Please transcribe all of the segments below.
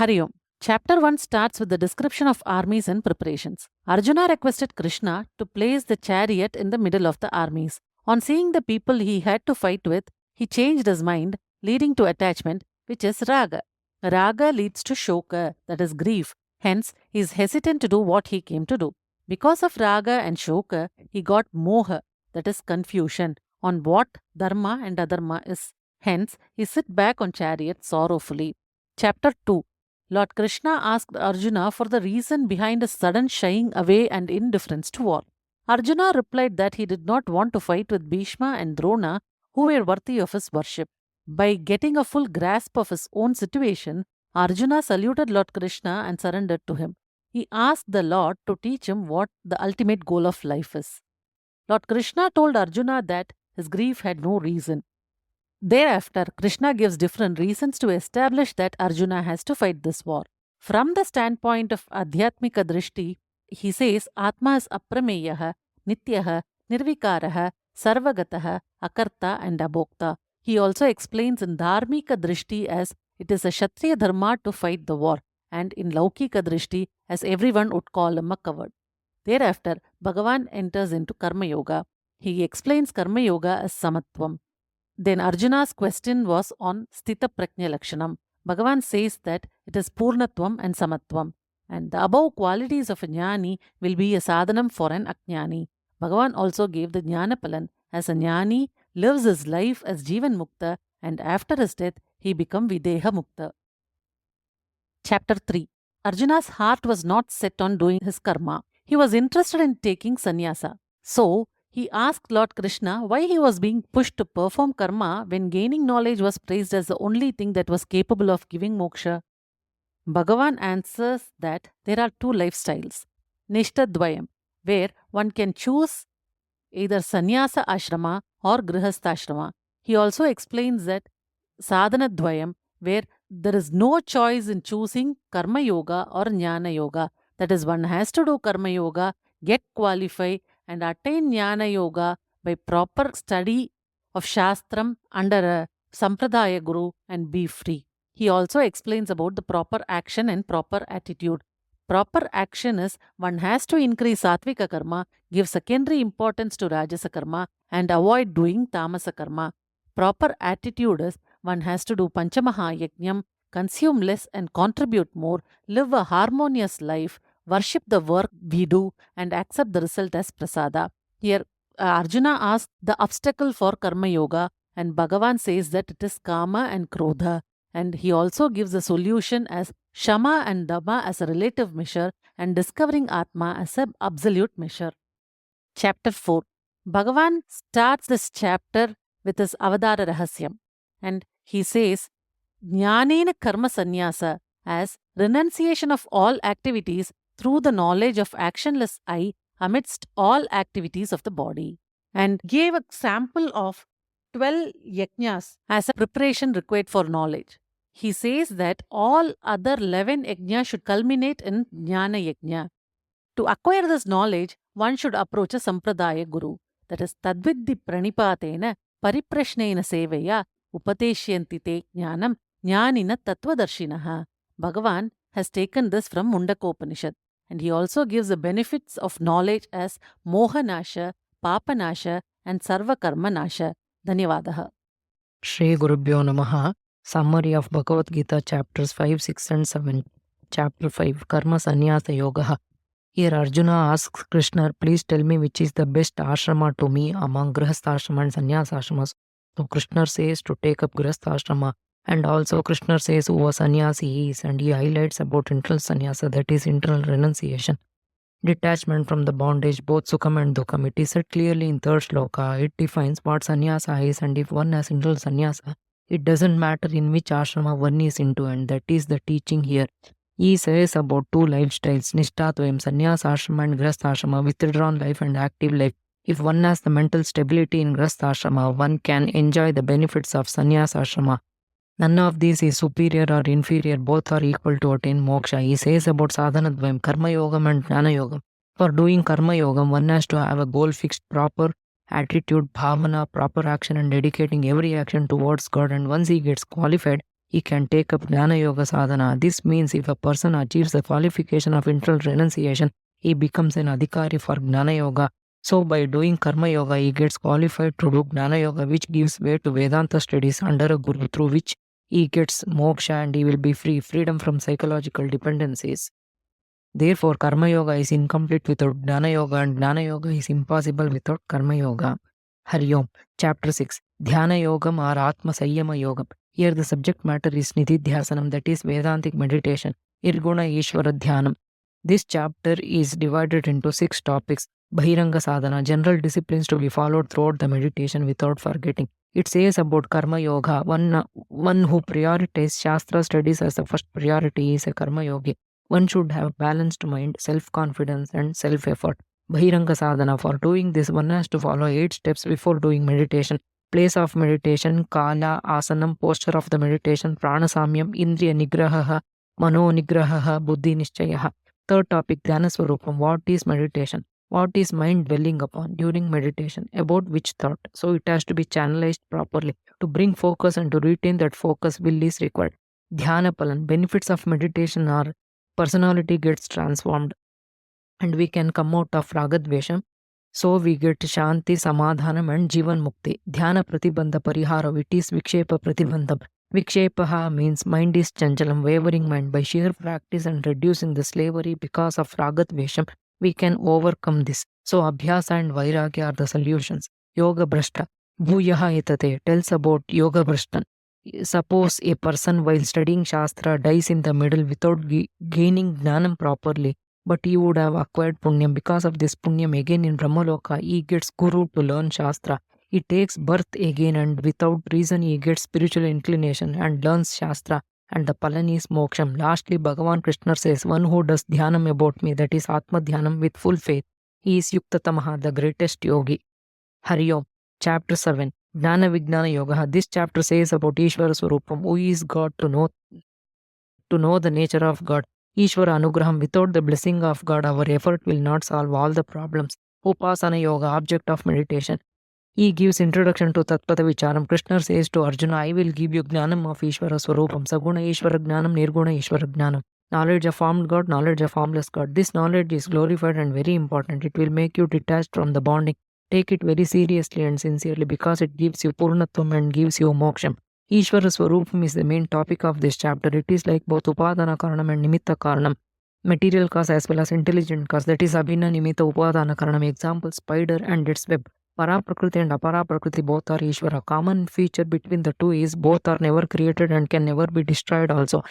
Hari Om. Chapter 1 starts with the description of armies and preparations. Arjuna requested Krishna to place the chariot in the middle of the armies. On seeing the people he had to fight with, he changed his mind, leading to attachment, which is raga. Raga leads to shoka, that is grief. Hence, he is hesitant to do what he came to do. Because of raga and shoka, he got moha, that is confusion, on what dharma and adharma is. Hence, he sit back on chariot sorrowfully. Chapter 2. Lord Krishna asked Arjuna for the reason behind his sudden shying away and indifference to war. Arjuna replied that he did not want to fight with Bhishma and Drona, who were worthy of his worship. By getting a full grasp of his own situation, Arjuna saluted Lord Krishna and surrendered to him. He asked the Lord to teach him what the ultimate goal of life is. Lord Krishna told Arjuna that his grief had no reason. Thereafter, Krishna gives different reasons to establish that Arjuna has to fight this war. From the standpoint of Adhyatmika Drishti, he says Atma is aprameyaha, nityaha, nirvikaraha, sarvagataha, akarta and abhokta. He also explains in Dharmika Drishti as it is a Kshatriya dharma to fight the war, and in Laukika Drishti as everyone would call him a coward. Thereafter, Bhagavan enters into Karma Yoga. He explains Karma Yoga as Samatvam. Then Arjuna's question was on Sthita Prajna Lakshanam. Bhagavan says that it is Poornatvam and Samatvam. And the above qualities of a Jnani will be a sadhanam for an Ajnani. Bhagavan also gave the Jnanapalan as a Jnani lives his life as Jivan Mukta and after his death he become Videha Mukta. Chapter 3. Arjuna's heart was not set on doing his karma. He was interested in taking sannyasa. So, he asked Lord Krishna why he was being pushed to perform karma when gaining knowledge was praised as the only thing that was capable of giving moksha. Bhagavan answers that there are two lifestyles, Nishtadvayam, where one can choose either sannyasa ashrama or grihastha ashrama. He also explains that sadhanadvayam, where there is no choice in choosing karma yoga or jnana yoga. That is, one has to do karma yoga, get qualified, and attain jnana yoga by proper study of shastram under a sampradaya guru and be free. He also explains about the proper action and proper attitude. Proper action is one has to increase sattvika karma, give secondary importance to rajasa karma, and avoid doing tamasa karma. Proper attitude is one has to do panchamaha yajnam, consume less and contribute more, live a harmonious life, worship the work we do, and accept the result as prasada. Here, Arjuna asks the obstacle for karma yoga, and Bhagavan says that it is kama and krodha. And he also gives a solution as shama and dhamma as a relative measure, and discovering Atma as an absolute measure. Chapter 4. Bhagavan starts this chapter with his Avadara Rahasyam, and he says, Jnanena karma sannyasa as renunciation of all activities through the knowledge of actionless I amidst all activities of the body, and gave a sample of 12 yajnas as a preparation required for knowledge. He says that all other 11 yajnas should culminate in jnana yajna. To acquire this knowledge, one should approach a sampradaya guru, that is tadviddi pranipatena pariprashnena seveya upateshyanti te jnanam jnanina tattvadarshinaha. Bhagavan has taken this from Mundakopanishad, and he also gives the benefits of knowledge as mohanasha, papanasha, and sarvakarmanasha. Dhanyavadaha. Shri Gurubhyo Namaha. Summary of Bhagavad Gita chapters 5, 6 and 7. Chapter 5. Karma Sannyasa Yoga. Here Arjuna asks Krishna, please tell me which is the best ashrama to me among Grihastha ashrama and Sannyasa ashramas. So Krishna says to take up Grihastha ashrama, and also Krishna says who a sannyasi is, and he highlights about internal sannyasa, that is internal renunciation. Detachment from the bondage, both sukham and dukham. It is said clearly in third shloka. It defines what sannyasa is, and if one has internal sannyasa, it doesn't matter in which ashrama one is into, and that is the teaching here. He says about two lifestyles, Nishtadvayam, sannyasa ashrama and grihastha ashrama, withdrawn life and active life. If one has the mental stability in grihastha ashrama, one can enjoy the benefits of sannyasa ashrama. None of these is superior or inferior, both are equal to attain moksha. He says about sadhanadvayam, karma yogam and jnana yogam. For doing karma yogam, one has to have a goal fixed, proper attitude, bhavana, proper action, and dedicating every action towards God. And once he gets qualified, he can take up Jnana Yoga sadhana. This means if a person achieves the qualification of internal renunciation, he becomes an adhikari for Jnana Yoga. So by doing Karma Yoga, he gets qualified to do Jnana Yoga, which gives way to Vedanta studies under a guru, through which he gets moksha and he will be free, freedom from psychological dependencies. Therefore, Karma Yoga is incomplete without Jnana Yoga, and Jnana Yoga is impossible without Karma Yoga. Hari Om. Chapter 6. Dhyana Yogam or Atma Sayyama Yogam. Here the subject matter is Nididhyasanam, that is Vedantic meditation, Irguna Ishvara Dhyanam. This chapter is divided into 6 topics. Bahiranga Sadhana, general disciplines to be followed throughout the meditation without forgetting. It says about Karma Yoga, one who prioritizes Shastra studies as the first priority is a Karma Yogi. One should have balanced mind, self-confidence and self-effort. Bahiranga Sadhana, for doing this, one has to follow 8 steps before doing meditation. Place of meditation, Kala, Asanam, posture of the meditation, Pranasamyam, Indriya Nigraha, Mano Nigraha, Buddhi Nishchayaha. Third topic, Dhyana Swarupam. What is meditation? What is mind dwelling upon during meditation? About which thought? So it has to be channelized properly. To bring focus and to retain that focus, will is required. Dhyana Palan. Benefits of meditation are personality gets transformed and we can come out of Ragadvesham. So we get Shanti, Samadhanam and Jivan Mukti. Dhyana Pratibandha Parihara, it is Vikshepa Pratibandham. Vikshepaha means mind is chanchalam, wavering mind. By sheer practice and reducing the slavery because of Ragadvesham, we can overcome this. So Abhyasa and Vairagya are the solutions. Yoga Brashta. Bhuyaha etate tells about Yoga Brashtan. Suppose a person while studying Shastra dies in the middle without gaining Jnanam properly, but he would have acquired Punyam. Because of this Punyam, again in Brahmaloka, he gets Guru to learn Shastra. He takes birth again and without reason he gets spiritual inclination and learns Shastra, and the Palan is Moksham. Lastly, Bhagavan Krishna says, one who does Dhyanam about me, that is Atma Dhyanam with full faith, he is Yuktatamaha, the greatest yogi. Hari Om. Chapter 7. Jnana Vijnana Yoga. This chapter says about Ishvara Swarupam, who is God, to know the nature of God. Ishvara Anugraham, without the blessing of God, our effort will not solve all the problems. Upasana Yoga, object of meditation. He gives introduction to Tatpata Vicharam. Krishna says to Arjuna, I will give you Jnanam of Ishvara Swarupam, Saguna Ishvara Jnanam, Nirguna Ishvara Jnanam. Knowledge of formed God, knowledge of formless God. This knowledge is glorified and very important. It will make you detached from the bonding. Take it very seriously and sincerely because it gives you Purnatvam and gives you Moksham. Ishvara Swarupam is the main topic of this chapter. It is like both Upadana Karanam and Nimitta Karanam. Material cause as well as intelligent cause. That is Abhinna Nimitta Upadana Karanam. Example, spider and its web. Para-prakriti and apara-prakriti both are Ishvara. Common feature between the two is both are never created and can never be destroyed also.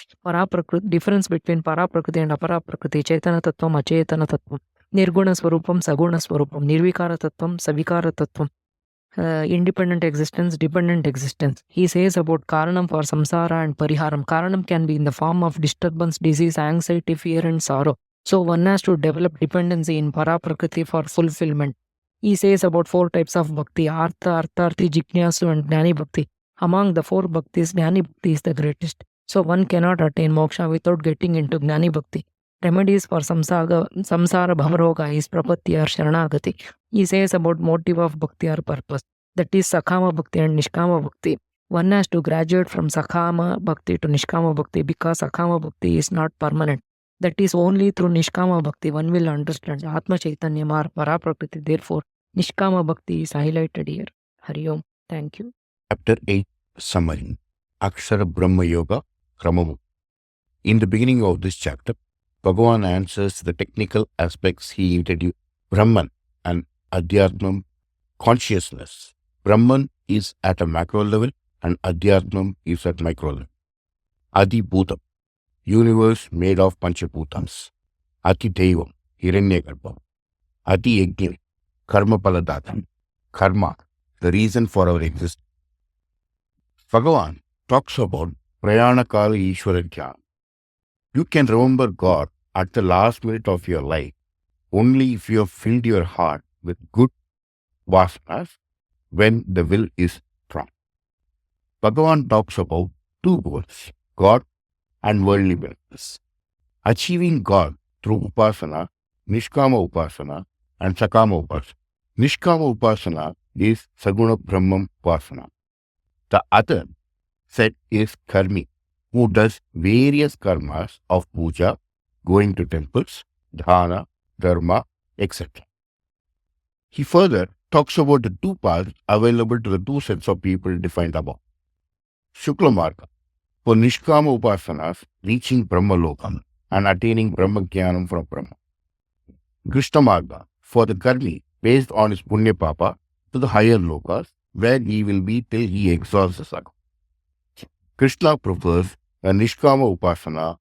Difference between para-prakriti and apara-prakriti. Chaitana Tattvam, Achetana Tattvam. Nirguna Swarupam, Saguna Swarupam. Nirvikara Tattvam, Savikara Tattvam. Independent existence, dependent existence. He says about Karanam for Samsara and Pariharam. Karanam can be in the form of disturbance, disease, anxiety, fear and sorrow. So one has to develop dependency in Para-prakriti for fulfillment. He says about 4 types of bhakti, Artha, Artharthi, Jignasu and Jnani Bhakti. Among the 4 bhaktis, Jnani Bhakti is the greatest. So one cannot attain moksha without getting into Jnani Bhakti. Remedies for samsara bhavaroga is prapatti or sharanagati. He says about motive of bhakti or purpose. That is Sakama Bhakti and Nishkama Bhakti. One has to graduate from Sakama Bhakti to Nishkama Bhakti because Sakama Bhakti is not permanent. That is only through Nishkama Bhakti one will understand Atma Chaitanya or Paraprakriti. Therefore, Nishkama Bhakti is highlighted here. Hari Om. Thank you. Chapter 8 Summary. Akshara Brahma Yoga Kramamu. In the beginning of this chapter, Bhagavan answers the technical aspects he introduced. Brahman and Adhyatmam, consciousness. Brahman is at a macro level and Adhyatmam is at micro level. Adi Bhutam, universe made of Panchbhutams. Ati Devam, Hiranyagarbha. Adi Yajna, Karma Paladatan. Karma, the reason for our existence. Bhagavan talks about Prayana Kala Ishvara Jnana. You can remember God at the last minute of your life only if you have filled your heart with good vasanas when the will is strong. Bhagavan talks about 2 goals, God and worldly benefits. Achieving God through Upasana, Nishkama Upasana and Sakama Upasana. Nishkama Upasana is Saguna Brahman Upasana. The other set is Karmi, who does various karmas of puja, going to temples, dharana, dharma, etc. He further talks about the two paths available to the two sets of people defined above. Shukla Marga, for Nishkama Upasanas, reaching Brahma Lokam and attaining Brahma Jnanam from Brahma. Krishna Marga, for the Karmi, based on his Punya Papa, to the higher lokas, where he will be till he exhausts the saga. Krishna prefers a Nishkama Upasana.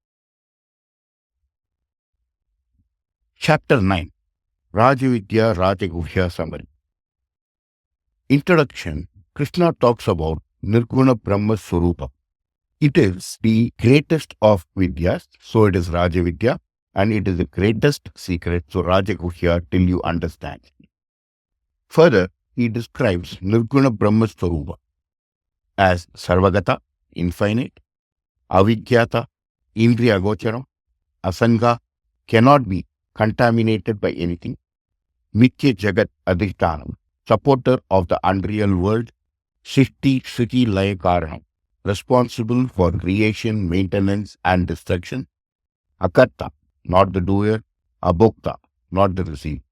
Chapter 9, Rajavidya Rajaguhya Summary. Introduction. Krishna talks about Nirguna Brahma Swarupa. It is the greatest of Vidyas, so it is Rajavidya, and it is the greatest secret, so Rajaguhya, till you understand. Further, he describes Nirguna Brahma Swarupa as Sarvagata, infinite, Avigyata, Indriya Gocharam, Asanga, cannot be contaminated by anything, Mithya Jagat Adhishtanam, supporter of the unreal world, Shishti Shriti Laya Karanam, responsible for creation, maintenance and destruction, Akarta, not the doer, Abhokta, not the receiver.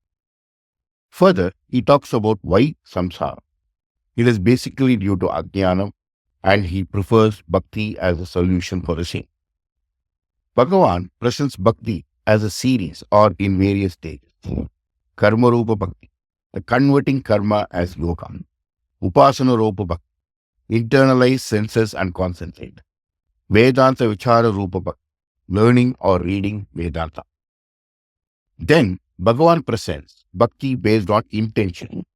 Further, he talks about why samsara. It is basically due to ajnanam, and he prefers bhakti as a solution for the same. Bhagavan presents bhakti as a series or in various stages. Karma Rupa Bhakti, the converting karma as yoga. Upasana Rupa Bhakti, internalize senses and concentrate. Vedanta Vichara Rupa Bhakti, learning or reading Vedanta. Then Bhagavan presents bhakti based on intention.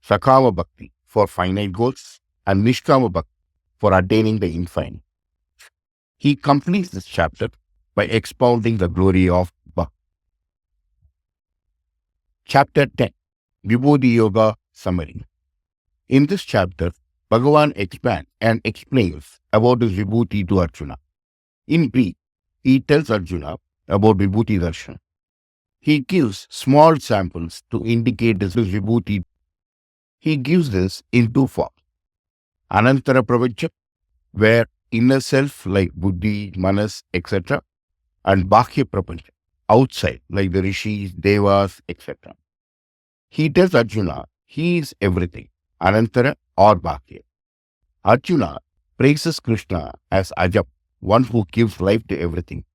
Sakama Bhakti for finite goals and Nishkama Bhakti for attaining the infinite. He completes this chapter by expounding the glory of Bhakti. Chapter 10, Vibhuti Yoga Summary. In this chapter, Bhagavan expands and explains about his Vibhuti to Arjuna. In brief, he tells Arjuna about Vibhuti Darshan. He gives small samples to indicate his Vibhuti. He gives this in two forms. Anantara Pravancha, where inner self like Buddhi, Manas, etc. and Bakhya Prapancha, outside like the Rishis, Devas, etc. He tells Arjuna he is everything, Anantara or Bakhya. Arjuna praises Krishna as Ajap, one who gives life to everything,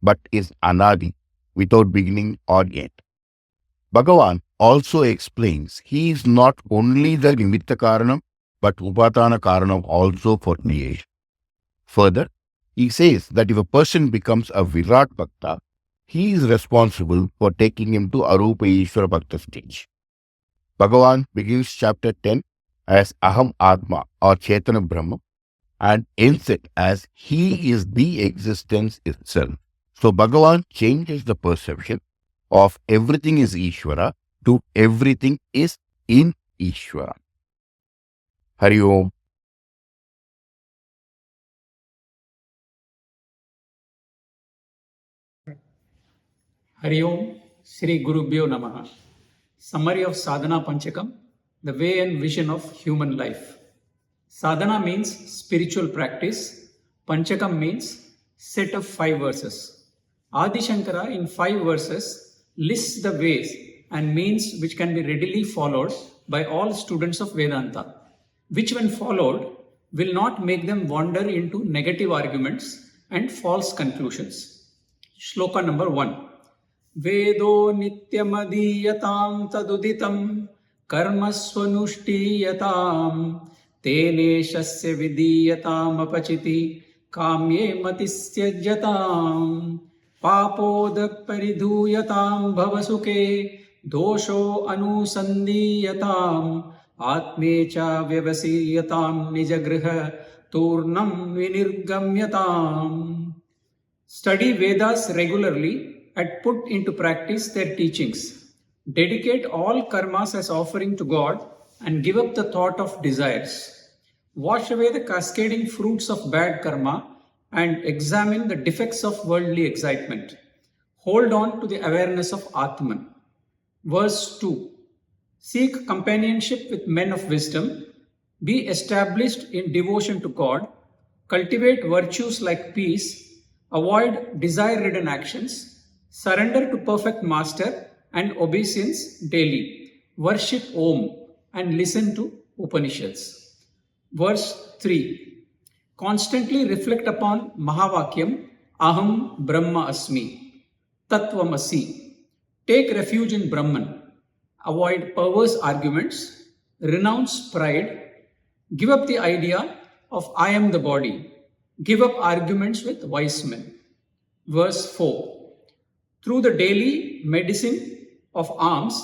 but is Anadi, without beginning or end. Bhagavan also explains he is not only the Nimitta Karanam, but Upatana Karanam also for creation. Further, he says that if a person becomes a Virat Bhakta, he is responsible for taking him to Arupa Ishvara Bhakta stage. Bhagavan begins chapter 10 as Aham Atma or Chaitanya Brahma and ends it as he is the existence itself. So Bhagavan changes the perception of everything is Ishvara to everything is in Ishvara. Hari Om. Hari Om, Sri Gurubhyo Namaha. Summary of Sadhana Panchakam, the way and vision of human life. Sadhana means spiritual practice. Panchakam means set of 5 verses. Adi Shankara in 5 verses lists the ways and means which can be readily followed by all students of Vedanta, which when followed will not make them wander into negative arguments and false conclusions. Shloka number 1. वेदो नित्यमदीयतां तदुदितं कर्मस्वनुष्ठीयतां तेनेशस्य विधीयतामपचिति काम्ये मतिस्त्यज्यतां पापोदपरिधूयतां भवसुखे दोषो अनुसन्धीयताम् आत्मे च व्यवसीयतां निजगृह तूर्णं विनिर्गम्यताम्. Study Vedas regularly and put into practice their teachings. Dedicate all karmas as offering to God and give up the thought of desires. Wash away the cascading fruits of bad karma and examine the defects of worldly excitement. Hold on to the awareness of Atman. Verse 2. Seek companionship with men of wisdom. Be established in devotion to God. Cultivate virtues like peace, avoid desire-ridden actions, surrender to perfect master and obeisance daily. Worship Om and listen to Upanishads. Verse 3. Constantly reflect upon Mahavakyam Aham Brahma Asmi Tattvamasi. Take refuge in Brahman. Avoid perverse arguments. Renounce pride. Give up the idea of I am the body. Give up arguments with wise men. Verse 4. Through the daily medicine of alms,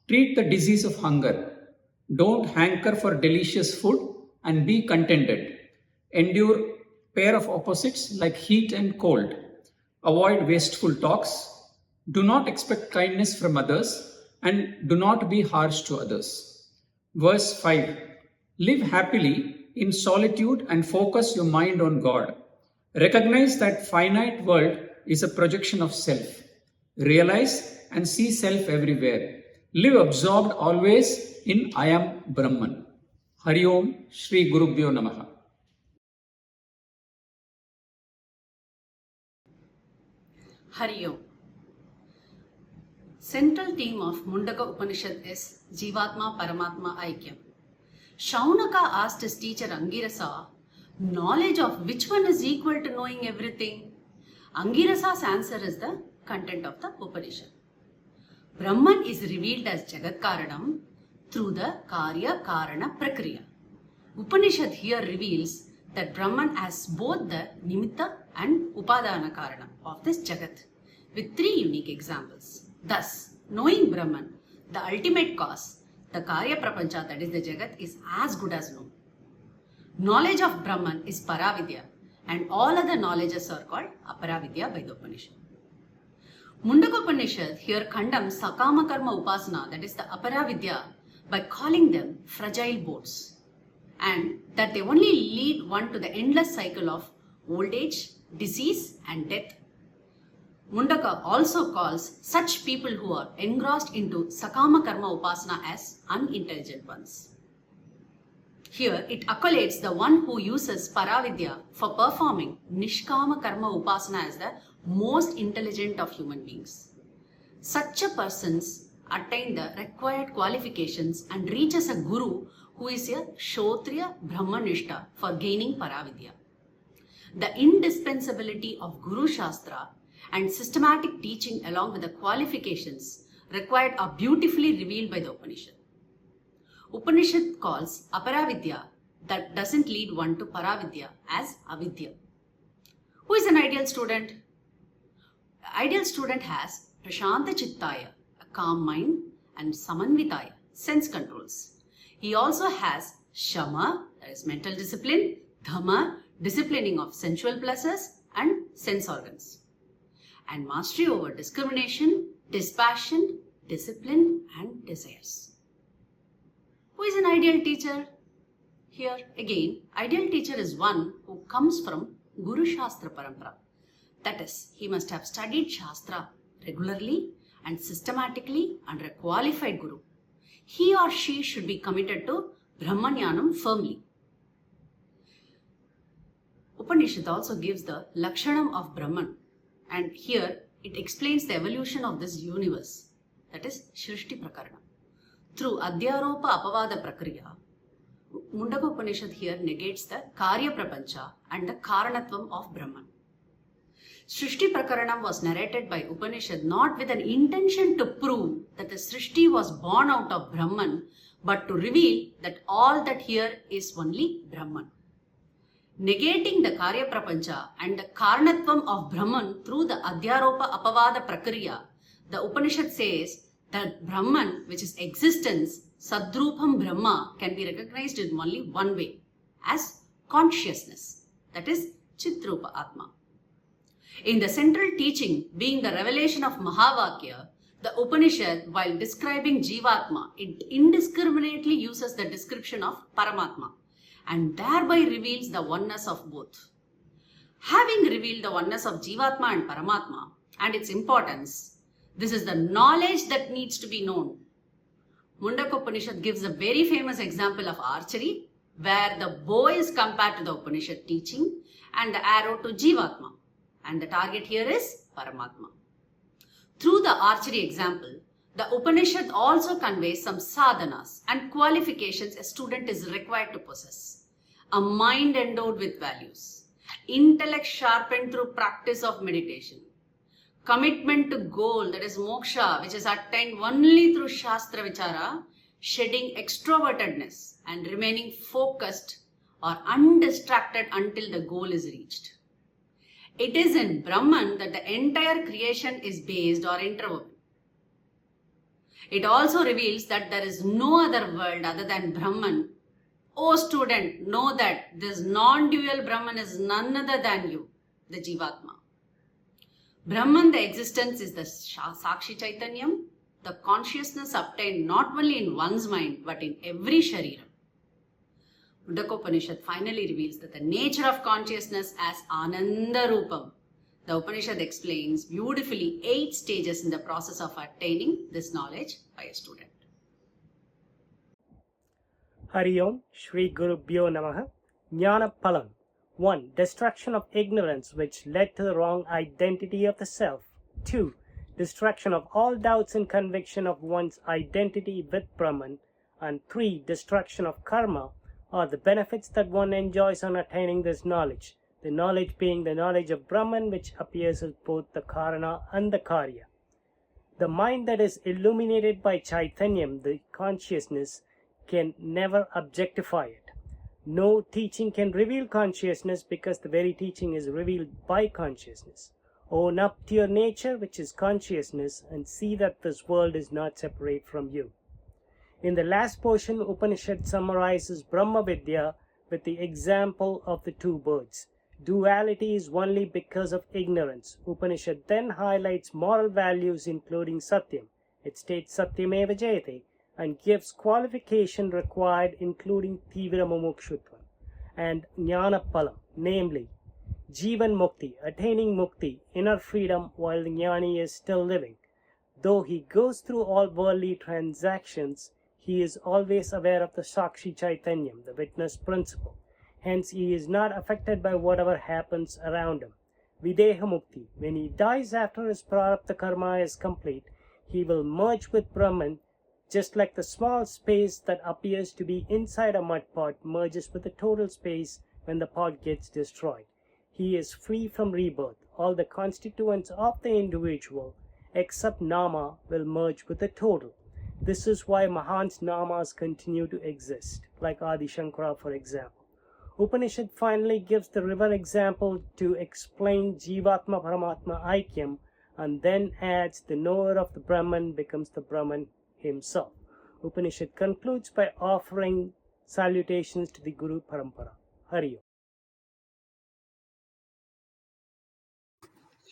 treat the disease of hunger. Don't hanker for delicious food and be contented. Endure pair of opposites like heat and cold. Avoid wasteful talks. Do not expect kindness from others and do not be harsh to others. Verse 5. Live happily in solitude and focus your mind on God. Recognize that finite world is a projection of self. Realize and see self everywhere. Live absorbed always in I am Brahman. Hari Om Shri Gurubhyo Namaha. Hari Om. Central theme of Mundaka Upanishad is Jivatma Paramatma Aikyam. Shaunaka asked his teacher Angirasa, knowledge of which one is equal to knowing everything? Angirasa's answer is the content of the Upanishad. Brahman is revealed as Jagat Karanam through the Karya Karana Prakriya. Upanishad here reveals that Brahman has both the Nimitta and Upadana Karana of this Jagat with three unique examples. Thus, knowing Brahman, the ultimate cause, the Karya Prapancha, that is the Jagat, is as good as known. Knowledge of Brahman is Paravidya and all other knowledges are called Aparavidya by the Upanishad. Mundaka Upanishad here condemns Sakama Karma Upasana, that is the Aparavidya, by calling them fragile boats and that they only lead one to the endless cycle of old age, disease and death. Mundaka also calls such people who are engrossed into Sakama Karma Upasana as unintelligent ones. Here it accolades the one who uses Paravidya for performing Nishkama Karma Upasana as the most intelligent of human beings. Such a persons attain the required qualifications and reaches a guru who is a Kshotriya Brahmanishta for gaining Paravidya. The indispensability of Guru Shastra and systematic teaching along with the qualifications required are beautifully revealed by the Upanishad. Upanishad calls Aparavidya that doesn't lead one to Paravidya as Avidya. Who is an ideal student? The ideal student has Prashanta Chittaya, a calm mind, and Samanvitaya, sense controls. He also has Shama, that is mental discipline, Dhamma, disciplining of sensual pleasures and sense organs, and mastery over discrimination, dispassion, discipline and desires. Who is an ideal teacher? Here again, ideal teacher is one who comes from Guru Shastra Parampara. That is, he must have studied Shastra regularly and systematically under a qualified Guru. He or she should be committed to Brahmanyanam firmly. Upanishad also gives the Lakshanam of Brahman, and here it explains the evolution of this universe, that is Shrishti Prakarana. Through Adhyaropa Apavada Prakriya, Mundaka Upanishad here negates the Karya Prapancha and the Karanatvam of Brahman. Srishti Prakaranam was narrated by Upanishad not with an intention to prove that the Srishti was born out of Brahman, but to reveal that all that here is only Brahman. Negating the Karya Prapancha and the Karanatvam of Brahman through the Adhyaropa Apavada Prakriya, the Upanishad says that Brahman, which is existence, Sadrupam Brahma, can be recognized in only one way, as consciousness, that is Chitrupa Atma. In the central teaching being the revelation of Mahavakya, the Upanishad, while describing Jivatma, it indiscriminately uses the description of Paramatma and thereby reveals the oneness of both. Having revealed the oneness of Jivatma and Paramatma and its importance, this is the knowledge that needs to be known. Mundaka Upanishad gives a very famous example of archery where the bow is compared to the Upanishad teaching and the arrow to Jivatma. And the target here is Paramatma. Through the archery example, the Upanishad also conveys some sadhanas and qualifications a student is required to possess. A mind endowed with values, intellect sharpened through practice of meditation, commitment to goal, that is moksha, which is attained only through Shastra Vichara, shedding extrovertedness and remaining focused or undistracted until the goal is reached. It is in Brahman that the entire creation is based or interwoven. It also reveals that there is no other world other than Brahman. O student, know that this non-dual Brahman is none other than you, the Jivatma. Brahman, the existence, is the Sakshi Chaitanyam, the consciousness obtained not only in one's mind but in every Shariram. Mundakopanishad finally reveals that the nature of consciousness as Ananda Rupam. The Upanishad explains beautifully 8 stages in the process of attaining this knowledge by a student. Hari Om, Shri Gurubhyo Namaha. Jnana Palam. 1. Destruction of ignorance which led to the wrong identity of the self. 2. Destruction of all doubts and conviction of one's identity with Brahman. And 3. Destruction of karma, or the benefits that one enjoys on attaining this knowledge. The knowledge being the knowledge of Brahman, which appears as both the Karana and the Karya. The mind that is illuminated by Chaitanyam, the consciousness, can never objectify it. No teaching can reveal consciousness because the very teaching is revealed by consciousness. Own up to your nature, which is consciousness, and see that this world is not separate from you. In the last portion, Upanishad summarizes Brahma Vidya with the example of the 2 birds. Duality is only because of ignorance. Upanishad then highlights moral values including Satyam. It states Satyameva Jayate and gives qualification required including Tivira Mumukshutva and Jnana Palam, namely Jivan Mukti, attaining Mukti, inner freedom while the Jnani is still living. Though he goes through all worldly transactions, he is always aware of the Sakshi Chaitanyam, the witness principle. Hence, he is not affected by whatever happens around him. Videha Mukti. When he dies after his prarabdha karma is complete, he will merge with Brahman, just like the small space that appears to be inside a mud pot merges with the total space when the pot gets destroyed. He is free from rebirth. All the constituents of the individual, except Nama, will merge with the total. This is why Mahan's Namas continue to exist, like Adi Shankara, for example. Upanishad finally gives the river example to explain Jivatma Paramatma Aikyam, and then adds the knower of the Brahman becomes the Brahman himself. Upanishad concludes by offering salutations to the Guru Parampara. Hari Om.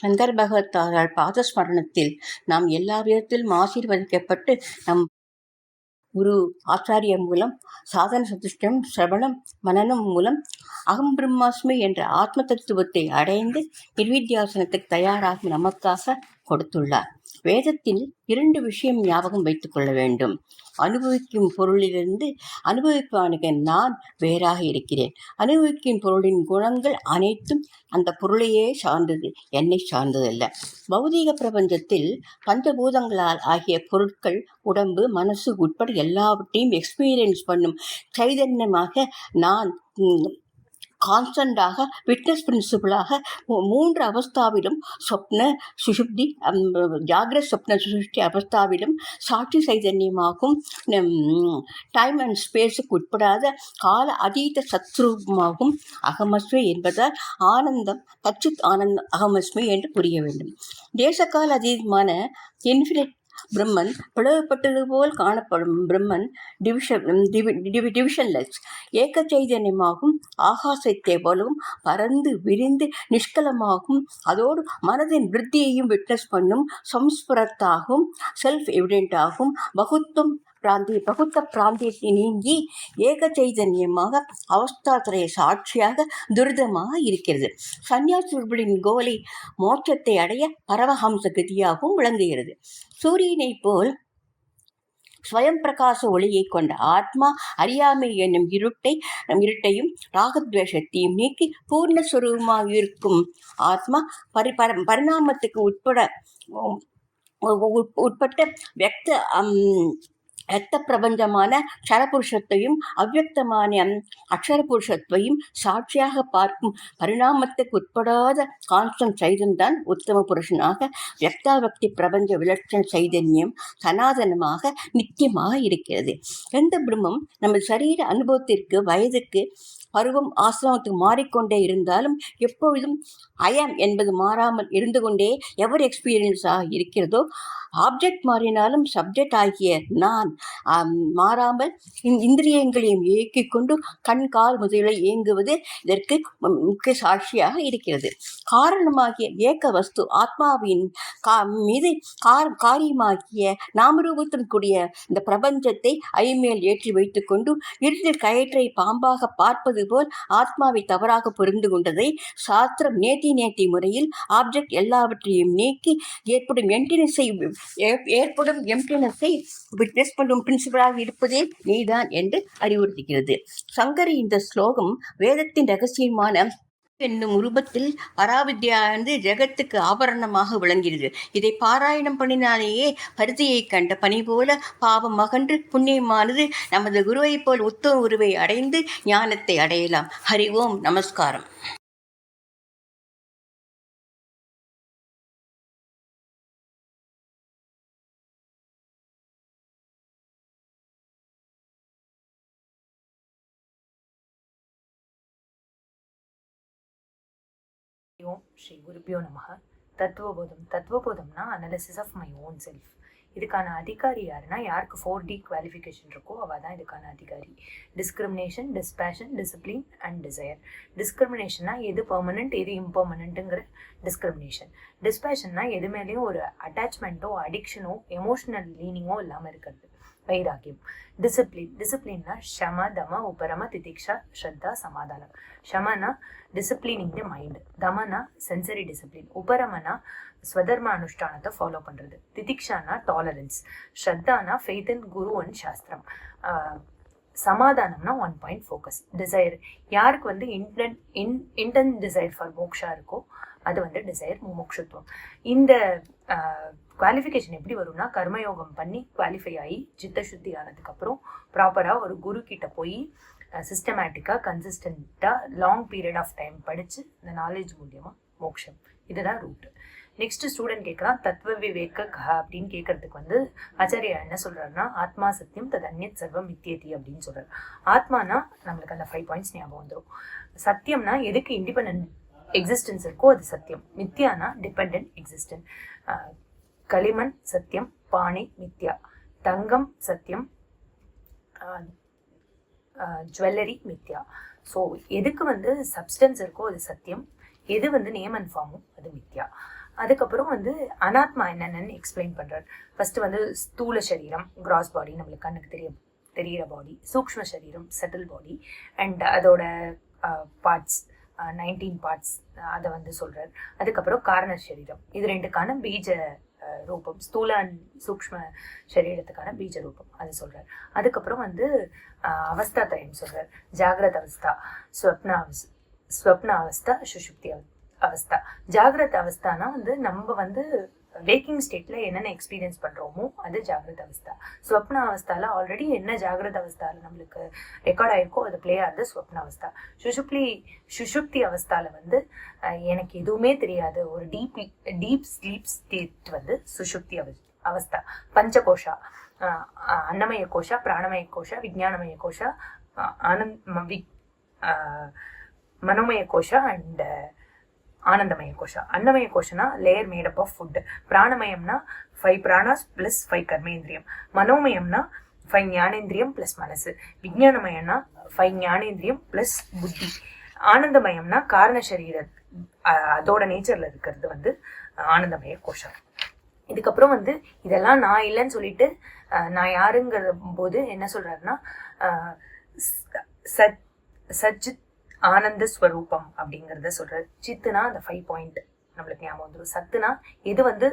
Shankar பகவத்தாரால் பாதஸ்மரணத்தில் நாம் எல்லா விதத்திலும் ஆசீர்வதிக்கப்பட்டு நம் குரு ஆச்சாரியர் மூலம் சாதன சதுஷ்டம் சிரவணம் மனனம் மூலம் அகம் பிரம்மாஸ்மி என்ற ஆத்ம தத்துவத்தை அடைந்து நிர்வித்தியாசனத்துக்கு தயாராகி நமக்காக கொடுத்துள்ளார். வேதத்தில் 2 விஷயம் ஞாபகம் வைத்துக் கொள்ள வேண்டும். அனுபவிக்கும் பொருளிலிருந்து அனுபவிப்பானுக்கு நான் வேறாக இருக்கிறேன். அனுபவிக்கும் பொருளின் குணங்கள் அனைத்தும் அந்த பொருளையே சார்ந்தது, என்னை சார்ந்ததல்ல. பௌதீக பிரபஞ்சத்தில் பஞ்சபூதங்களால் ஆகிய பொருட்கள் உடம்பு மனசு உட்பட எல்லாவற்றையும் எக்ஸ்பீரியன்ஸ் பண்ணும் சைதன்யமாக நான் கான்ஸ்டண்டாக விட்னஸ் பிரின்சிபிளாக 3 அவஸ்தாவிலும் சொப்ன சுஷுப்தி ஜாகிரத் சொப்ன சுஷுப்தி அவஸ்தாவிலும் சாட்சி சைதன்யமாகவும் டைம் அண்ட் ஸ்பேஸுக்கு உட்படாத கால அதீத சத்ரூபமாகவும் அகமஸ்மி என்பதால் ஆனந்தம் தச்சுத் ஆனந்தம் அகமஸ்மி என்று புரிய வேண்டும். தேசகால அதீதமான இன்ஃபினிட் பிரம்மன் பிளவுபட்டது போல் காணப்படும் பிரம்மன் டிவிஷன்லெஸ் ஏக சைதன்யமாகவும் ஆகாசத்தை போலவும் பறந்து விரிந்து நிஷ்கலமாகவும் அதோடு மனதின் விருத்தியையும் விட்னஸ் பண்ணும் சம்ஸ்புரத்தாகவும் செல்ஃப் எவிடென்டாகவும் பகுத்த பிராந்தியத்தை நீங்கி ஏக சைதன்யமாக அவஸ்தாத்திரைய சாட்சியாக துரிதமாக இருக்கிறது. சன்னியாசிகளின் கோலை மோட்சத்தை அடைய பரமஹம்ச கதியாகவும் விளங்குகிறது. சூரியனை போல் ஸ்வயம் பிரகாச ஒளியை கொண்ட ஆத்மா அறியாமை என்னும் இருட்டையும் ராகத்வேஷத்தையும் நீக்கி பூர்ணஸ்வரூபமாக இருக்கும் ஆத்மா பரிணாமத்துக்கு உட்பட்ட வியக்த பிரபஞ்சமான க்ஷரபுருஷத்தையும் அவ்வியக்தமான அக்ஷர புருஷத்தையும் சாட்சியாக பார்க்கும் பரிணாமத்துக்கு உட்படாத கான்ஸ்டன்ட் சைதன்தான் உத்தம புருஷனாக வியக்தாவக்தி பிரபஞ்ச விலட்சண சைதன்யம் சனாதனமாக நித்தியமாக இருக்கிறது. எந்த பிரம்மம் நம்ம சரீர அனுபவத்திற்கு வயதுக்கு பருவம் ஆசிரமத்துக்கு மாறிக்கொண்டே இருந்தாலும் எப்பொழுதும் ஐஎம் என்பது மாறாமல் இருந்து கொண்டே எவர் எக்ஸ்பீரியன்ஸாக இருக்கிறதோ, ஆப்ஜெக்ட் மாறினாலும் சப்ஜெக்ட் ஆகிய நான் மாறாமல் இந்திரியங்களையும் இயக்கிக் கொண்டு கண் கால் முதலில் இயங்குவது இதற்கு முக்கிய சாட்சியாக இருக்கிறது. காரணமாகிய ஏக வஸ்து ஆத்மாவின் மீது காரியமாகிய நாமரூபத்துடன் கூடிய இந்த பிரபஞ்சத்தை ஐமேல் ஏற்றி வைத்துக் கொண்டு இருட்டில் கயிற்றை பாம்பாக பார்ப்பது போல் ஆத்மாவை தவறாக புரிந்து கொண்டதை சாஸ்திரம் நேத்தி முறையில் ஆப்ஜெக்ட் எல்லாவற்றையும் நீக்கி ஏற்படும் எம்டினஸை விட்னஸ் பண்ணும் பிரின்சிபலாக இருப்பதே நீதான் என்று அறிவுறுத்துகிறது. சங்கரி இந்த ஸ்லோகம் வேதத்தின் ரகசியமான என்னும் ரூபத்தில் பராவித்யானது ஜெகத்துக்கு ஆபரணமாக விளங்கிறது. இதை பாராயணம் பண்ணினாலேயே பருத்தியை கண்ட பனி போல பாவம் அகன்று புண்ணியமானது நமது குருவை போல் உத்தம உருவை அடைந்து ஞானத்தை அடையலாம். ஹரி ஓம், நமஸ்காரம். ஓம் ஸ்ரீ குருபியோ நமக. தத்துவபோதம்னா analysis of my own self. இதுக்கான அதிகாரி யாருன்னா, யாருக்கு 4D குவாலிஃபிகேஷன் இருக்கோ அவள் தான் இதுக்கான அதிகாரி. Discrimination, dispassion, discipline and desire. டிஸ்கிரிமினேஷன்னா எது பெர்மனன்ட் எது இம்பெர்மனன்ட்டுங்கிற டிஸ்கிரிமினேஷன். டிஸ்பேஷன்னா எது மேலேயும் ஒரு அட்டாச்மெண்ட்டோ அடிக்ஷனோ எமோஷனல் லீனிங்கோ இல்லாமல் இருக்கிறது, வைராக்கியம். டிசிப்ளின்னா ஷம தம உபரம திதிக்ஷா ஸ்ரத்தா சமாதானம். ஷமனா டிசிப்ளினிங் த மைண்ட், தமனா சென்சரி டிசிப்ளின், உபரமனா ஸ்வதர்ம அனுஷ்டானத்தை ஃபாலோ பண்ணுறது, திதிக்ஷானா டாலரன்ஸ், ஸ்ரத்தானா ஃபெய்த் இன் குரு அண்ட் சாஸ்திரம், சமாதானம்னா 1 பாயிண்ட் ஃபோக்கஸ். டிசைர் யாருக்கு இன்டென்ட் டிசைர் ஃபார் மோக்ஷா இருக்கோ அது டிசைர் முமுக்ஷுத்துவம். இந்த குவாலிஃபிகேஷன் எப்படி வரும்னா, கர்மயோகம் பண்ணி குவாலிஃபை ஆகி சித்த சுத்தி ஆனதுக்கப்புறம் ப்ராப்பராக ஒரு குரு கிட்ட போய் சிஸ்டமேட்டிக்காக கன்சிஸ்டண்ட்டாக லாங் பீரியட் ஆஃப் டைம் படித்து இந்த நாலேஜ் மூலியமாக மோக்ஷம். இதுதான் ரூட். நெக்ஸ்ட் ஸ்டூடெண்ட் கேட்குறான், தத்துவ விவேக அப்படின்னு கேட்கறதுக்கு ஆச்சாரியா என்ன சொல்றாருன்னா, ஆத்மா சத்தியம் தது அந்நியத் சர்வம் மித்தியதி அப்படின்னு சொல்றாரு. ஆத்மானா நம்மளுக்கு அந்த 5 பாயிண்ட்ஸ் ஞாபகம் வந்துடும். சத்தியம்னா எதுக்கு இண்டிபெண்டன்ட் எக்ஸிஸ்டன்ஸ் இருக்கோ அது சத்தியம். மித்யானா டிபெண்டன்ட் எக்ஸிஸ்டன்ஸ். களிமண் சத்தியம், பானை மித்யா. தங்கம் சத்தியம், ஜுவல்லரி மித்யா. ஸோ எதுக்கு சப்ஸ்டன்ஸ் இருக்கோ அது சத்தியம், எது நேம் அண்ட் ஃபார்மும் அது மித்யா. அதுக்கப்புறம் அனாத்மா என்னென்னு எக்ஸ்பிளைன் பண்றாரு. ஃபர்ஸ்ட் ஸ்தூல சரீரம், கிராஸ் பாடி, நம்மளுக்கு கண்ணுக்கு தெரியிற பாடி. சூக்ஷ்ம சரீரம், செட்டில் பாடி, அண்ட் அதோட பார்ட்ஸ் 19 பார்ட்ஸ் அதை சொல்றாரு. அதுக்கப்புறம் காரண சரீரம், இது ரெண்டுக்கான பீஜ ரூபம், ஸ்தூல அண்ட் சூக்ஷ்ம சரீரத்துக்கான பீஜ ரூபம் அது சொல்றாரு. அதுக்கப்புறம் அவஸ்தா திரயம் சொல்றாரு. ஜாகிரத அவஸ்தா, ஸ்வப்ன அவஸ்தா, சுஷுப்தி அவஸ்தா. ஜாகிரத அவஸ்தானா நம்ம வேக்கிங் ஸ்டேட்ல என்னென்ன எக்ஸ்பீரியன்ஸ் பண்றோமோ அது ஜாகிரத அவஸ்தா. ஸ்வப்ன அவஸ்தால ஆல்ரெடி என்ன ஜாகிரத அவஸ்தால நம்மளுக்கு ரெக்கார்ட் ஆயிருக்கோ அது பிளே ஆகுது ஸ்வப்ன அவஸ்தா. சுஷுப்தி அவஸ்தால எனக்கு எதுவுமே தெரியாது, ஒரு டீப் ஸ்லீப் ஸ்டேட் சுஷுப்தி அவஸ்தா. பஞ்சகோஷா, அன்னமய கோஷா, பிராணமய கோஷா, விஜயானமய கோஷா, மனோமய கோஷா அண்ட் ஆனந்தமய கோஷா. அன்னமய கோஷனா லேயர் மேடப் ஆஃப் ஃபுட். பிராணமயம்னா 5 பிராணாஸ் பிளஸ் 5 கர்மேந்திரியம். மனோமயம்னா 5 ஞானேந்திரியம் பிளஸ் மனசு. விஜயானமயம்னா 5 ஞானேந்திரியம் பிளஸ் புத்தி. ஆனந்தமயம்னா காரண சரீரம், அதோட நேச்சர்ல இருக்கிறது ஆனந்தமய கோஷம். இதுக்கப்புறம் இதெல்லாம் நான் இல்லைன்னு சொல்லிட்டு நான் யாருங்கிற போது என்ன சொல்றாருன்னா, சச்சித் ஆனந்த ஸ்வரூபம் அப்படிங்கிறத சொல்றாரு. சித்துனா அந்த 5 பாயிண்ட் நம்மளுக்கு ஞாபகம் வந்துடும். சத்துனா எது வந்து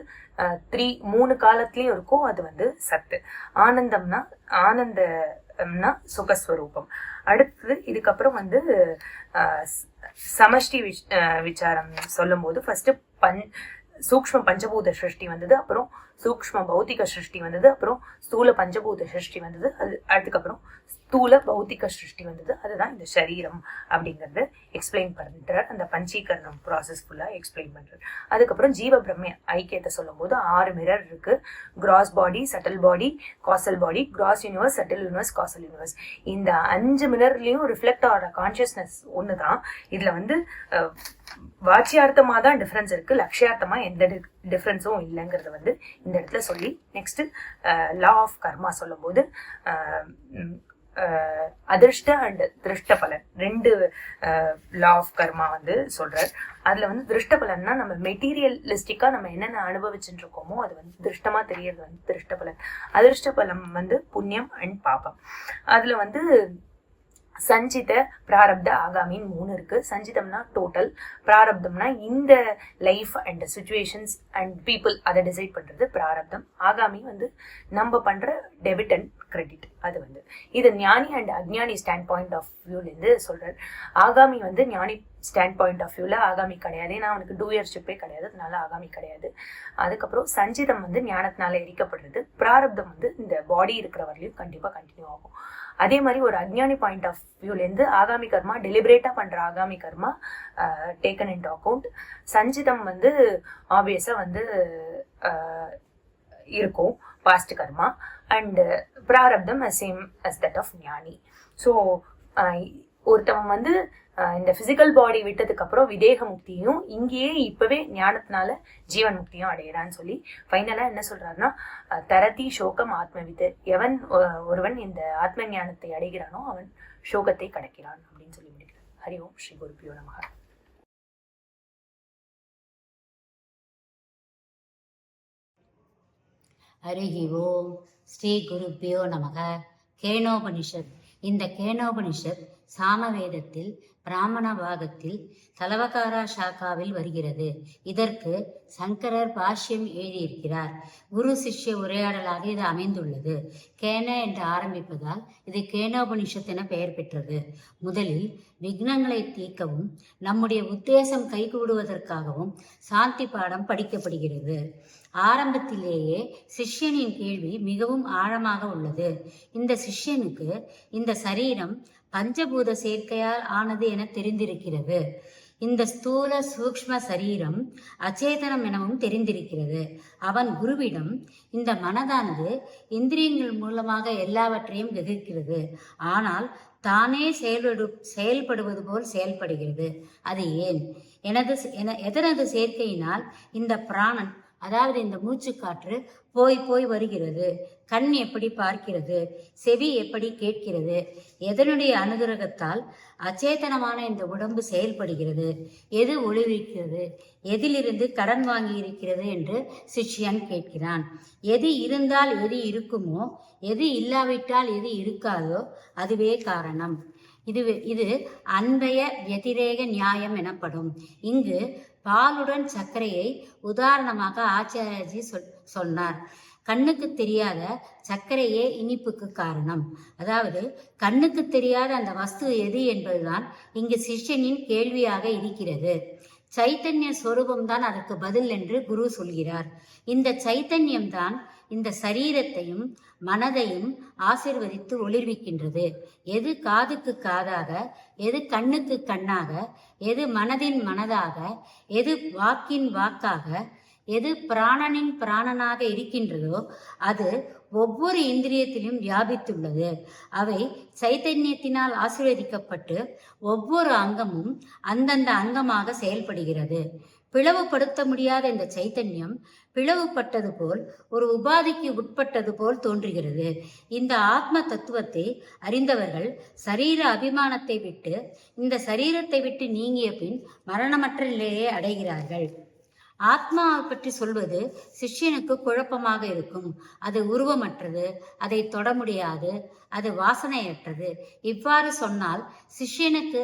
3 காலத்திலயும் இருக்கோ அது வந்து சத்து. ஆனந்தம்னா சுகஸ்வரூபம். அடுத்தது இதுக்கப்புறம் வந்து சமஷ்டி விசாரம் சொல்லும் போது ஃபர்ஸ்ட் சூக்ஷ்ம பஞ்சபூத சிருஷ்டி வந்தது, அப்புறம் சூக்ஷ்ம பௌத்திக சிருஷ்டி வந்தது, அப்புறம் ஸ்தூல பஞ்சபூத சிருஷ்டி வந்தது, அதுக்கப்புறம் ஸ்தூல பௌத்திக சிருஷ்டி வந்தது. அதுதான் இந்த சரீரம் அப்படிங்கறது எக்ஸ்பிளைன் பண்றார். அந்த பஞ்சீகரணம் ப்ராசஸ் ஃபுல்லா எக்ஸ்பிளைன் பண்றார். அதுக்கப்புறம் ஜீவ பிரம்ம ஐக்கியத்தை சொல்லும் போது 6 மிரர் இருக்கு. Gross body, subtle body, causal body, gross universe, subtle universe, causal universe. இந்த 5 மிரர்லயும் ரிஃப்ளெக்ட் ஆகிற கான்சியஸ்னஸ் ஒண்ணுதான். இதுல வந்து வாச்சியார்த்தமா தான் டிஃபரன்ஸ் இருக்கு, லட்சியார்த்தமா எந்த டிஃபரன்ஸும் இல்லைங்கிறத வந்து இந்த இடத்துல சொல்லி நெக்ஸ்ட் லா ஆஃப் கர்மா சொல்லும் போது அதிர்ஷ்ட அண்ட் திருஷ்ட பலன் 2 லா ஆஃப் கர்மா வந்து சொல்றார். அதுல வந்து திருஷ்ட பலன்னா நம்ம மெட்டீரியலிஸ்டிக்கா நம்ம என்னென்ன அனுபவிச்சுட்டு இருக்கோமோ அது வந்து திருஷ்டமா தெரியறது வந்து திருஷ்ட பலன். அதிர்ஷ்ட பலம் வந்து புண்ணியம் அண்ட் பாபம். அதுல வந்து சஞ்சித, பிராரப்த, ஆகாமின்னு 3 இருக்கு. சஞ்சிதம்னா டோட்டல், பிராரப்தம்னா இந்த life and situations and people அதை டிசைட் பண்றது பிராரப்தம். ஆகாமி வந்து நம்ம பண்ற டெபிட் அண்ட் கிரெடிட். அது வந்து இது ஞானி அண்ட் அஜ்ஞானி ஸ்டாண்ட் பாயிண்ட் ஆஃப் வியூல இருந்து சொல்றாரு. ஆகாமி வந்து ஞானி ஸ்டாண்ட் பாயிண்ட் ஆஃப் வியூல ஆகாமி கிடையாது, ஏன்னா அவனுக்கு டூயர்ஷிப்பே கிடையாது, அதனால ஆகாமி கிடையாது. அதுக்கப்புறம் சஞ்சிதம் வந்து ஞானத்தினால எரிக்கப்படுறது. பிராரப்தம் வந்து இந்த பாடி இருக்கிற வரலையும் கண்டிப்பா கண்டினியூ ஆகும். அதே மாதிரி ஒரு அஜ்ஞானி பாயிண்ட் ஆஃப் வியூல இருந்து ஆகாமி கர்மா டெலிபரேட்டா பண்ற ஆகாமி கர்மா டேக்கன் இன்டு அக்கௌண்ட். சஞ்சிதம் வந்து ஆப்வியஸா வந்து இருக்கும் பாஸ்ட் கர்மா, அண்ட் பிராரப்தம் சேம் அஸ் தட் ஆஃப் ஞானி. ஸோ ஒருத்தவன் வந்து இந்த பிசிக்கல் பாடி விட்டதுக்கு அப்புறம் விதேக முக்தியும் இங்கேயே இப்பவே ஞானத்தினால ஜீவன் முக்தியும் அடையிறான்னு சொல்லி ஃபைனலா என்ன சொல்றாருன்னா, தரதி சோகம் ஆத்மவித்து, எவன் ஒருவன் இந்த ஆத்ம ஞானத்தை அடைகிறானோ அவன் சோகத்தை கடக்கிறான் அப்படின்னு சொல்லி முடிக்கிறார். ஹரி ஓம் ஸ்ரீ குருபியோ நமஹ. ஹரிஹி ஓம் ஸ்ரீ குருபியோ நமக. கேனோபனிஷத். இந்த கேனோபனிஷத் சாமவேதத்தில் பிராமண பாகத்தில் தலவகாரா சாக்காவில் வருகிறது. இதற்கு சங்கரர் பாஷ்யம் எழுதியிருக்கிறார். குரு சிஷ்ய உரையாடலாக இது அமைந்துள்ளது. கேன என்று ஆரம்பிப்பதால் இது கேனோபனிஷத் என பெயர் பெற்றது. முதலில் விக்னங்களை தீர்க்கவும் நம்முடைய உத்தேசம் கைகூடுவதற்காகவும் சாந்தி பாடம் படிக்கப்படுகிறது. ஆரம்பத்திலேயே சிஷ்யனின் கேள்வி மிகவும் ஆழமாக உள்ளது. இந்த சிஷ்யனுக்கு இந்த சரீரம் பஞ்சபூத சேர்க்கையால் ஆனது என தெரிந்திருக்கிறது. இந்த ஸ்தூல சூக்ஷ்ம சரீரம் அச்சேதனம் எனவும் தெரிந்திருக்கிறது. அவன் குருவிடம் இந்த மனதானது இந்திரியங்கள் மூலமாக எல்லாவற்றையும் கிரகிக்கிறது, ஆனால் தானே செயல்படுவது போல் செயல்படுகிறது. அது ஏன்? எதனது சேர்க்கையினால் இந்த பிராணன், அதாவது இந்த மூச்சு காற்று போய் வருகிறது? கண் எப்படி பார்க்கிறது? செவி எப்படி கேட்கிறது? எதனுடைய அனுகிரகத்தால் அச்சேதனமான இந்த உடம்பு செயல்படுகிறது? எது ஒளிவிக்கிறது? எதிலிருந்து கடன் வாங்கி இருக்கிறது என்று சிஷ்யன் கேட்கிறான். எது இருந்தால் எது இருக்குமோ, எது இல்லாவிட்டால் எது இருக்காதோ அதுவே காரணம். இது அன்பய வதிரேக நியாயம் எனப்படும். இங்கு பாலுடன் சர்க்கரையை உதாரணமாக ஆச்சாரியஜி சொன்னார். கண்ணுக்கு தெரியாத சர்க்கரையே இனிப்புக்கு காரணம். அதாவது கண்ணுக்கு தெரியாத அந்த வஸ்து எது என்பதுதான் இங்கு சிஷ்யனின் கேள்வியாக இருக்கிறது. சைத்தன்ய சொரூபம்தான் அதற்கு பதில் என்று குரு சொல்கிறார். இந்த சைத்தன்யம்தான் இந்த சரீரத்தையும் மனதையும் ஆசீர்வதித்து ஒளிர்விக்கின்றது. எது காதுக்கு காதாக, எது கண்ணுக்கு கண்ணாக, எது மனதின் மனதாக, எது வாக்கின் வாக்காக, எது பிராணனின் பிராணனாக இருக்கின்றதோ அது ஒவ்வொரு இந்திரியத்திலும் வியாபித்துள்ளது. அவை சைத்தன்யத்தினால் ஆசீர்வதிக்கப்பட்டு ஒவ்வொரு அங்கமும் அந்தந்த அங்கமாக செயல்படுகிறது. பிளவுபடுத்த முடியாத இந்த சைத்தன்யம் பிளவுபட்டது போல், ஒரு உபாதிக்கு உட்பட்டது போல் தோன்றுகிறது. இந்த ஆத்ம தத்துவத்தை அறிந்தவர்கள் சரீர அபிமானத்தை விட்டு, இந்த சரீரத்தை விட்டு நீங்கிய பின் மரணமற்ற நிலையை அடைகிறார்கள். ஆத்மாவை பற்றி சொல்வது சிஷ்யனுக்கு குழப்பமாக இருக்கும். அது உருவமற்றது, அதை தொட முடியாது, அது வாசனையற்றது. இவ்வாறு சொன்னால் சிஷ்யனுக்கு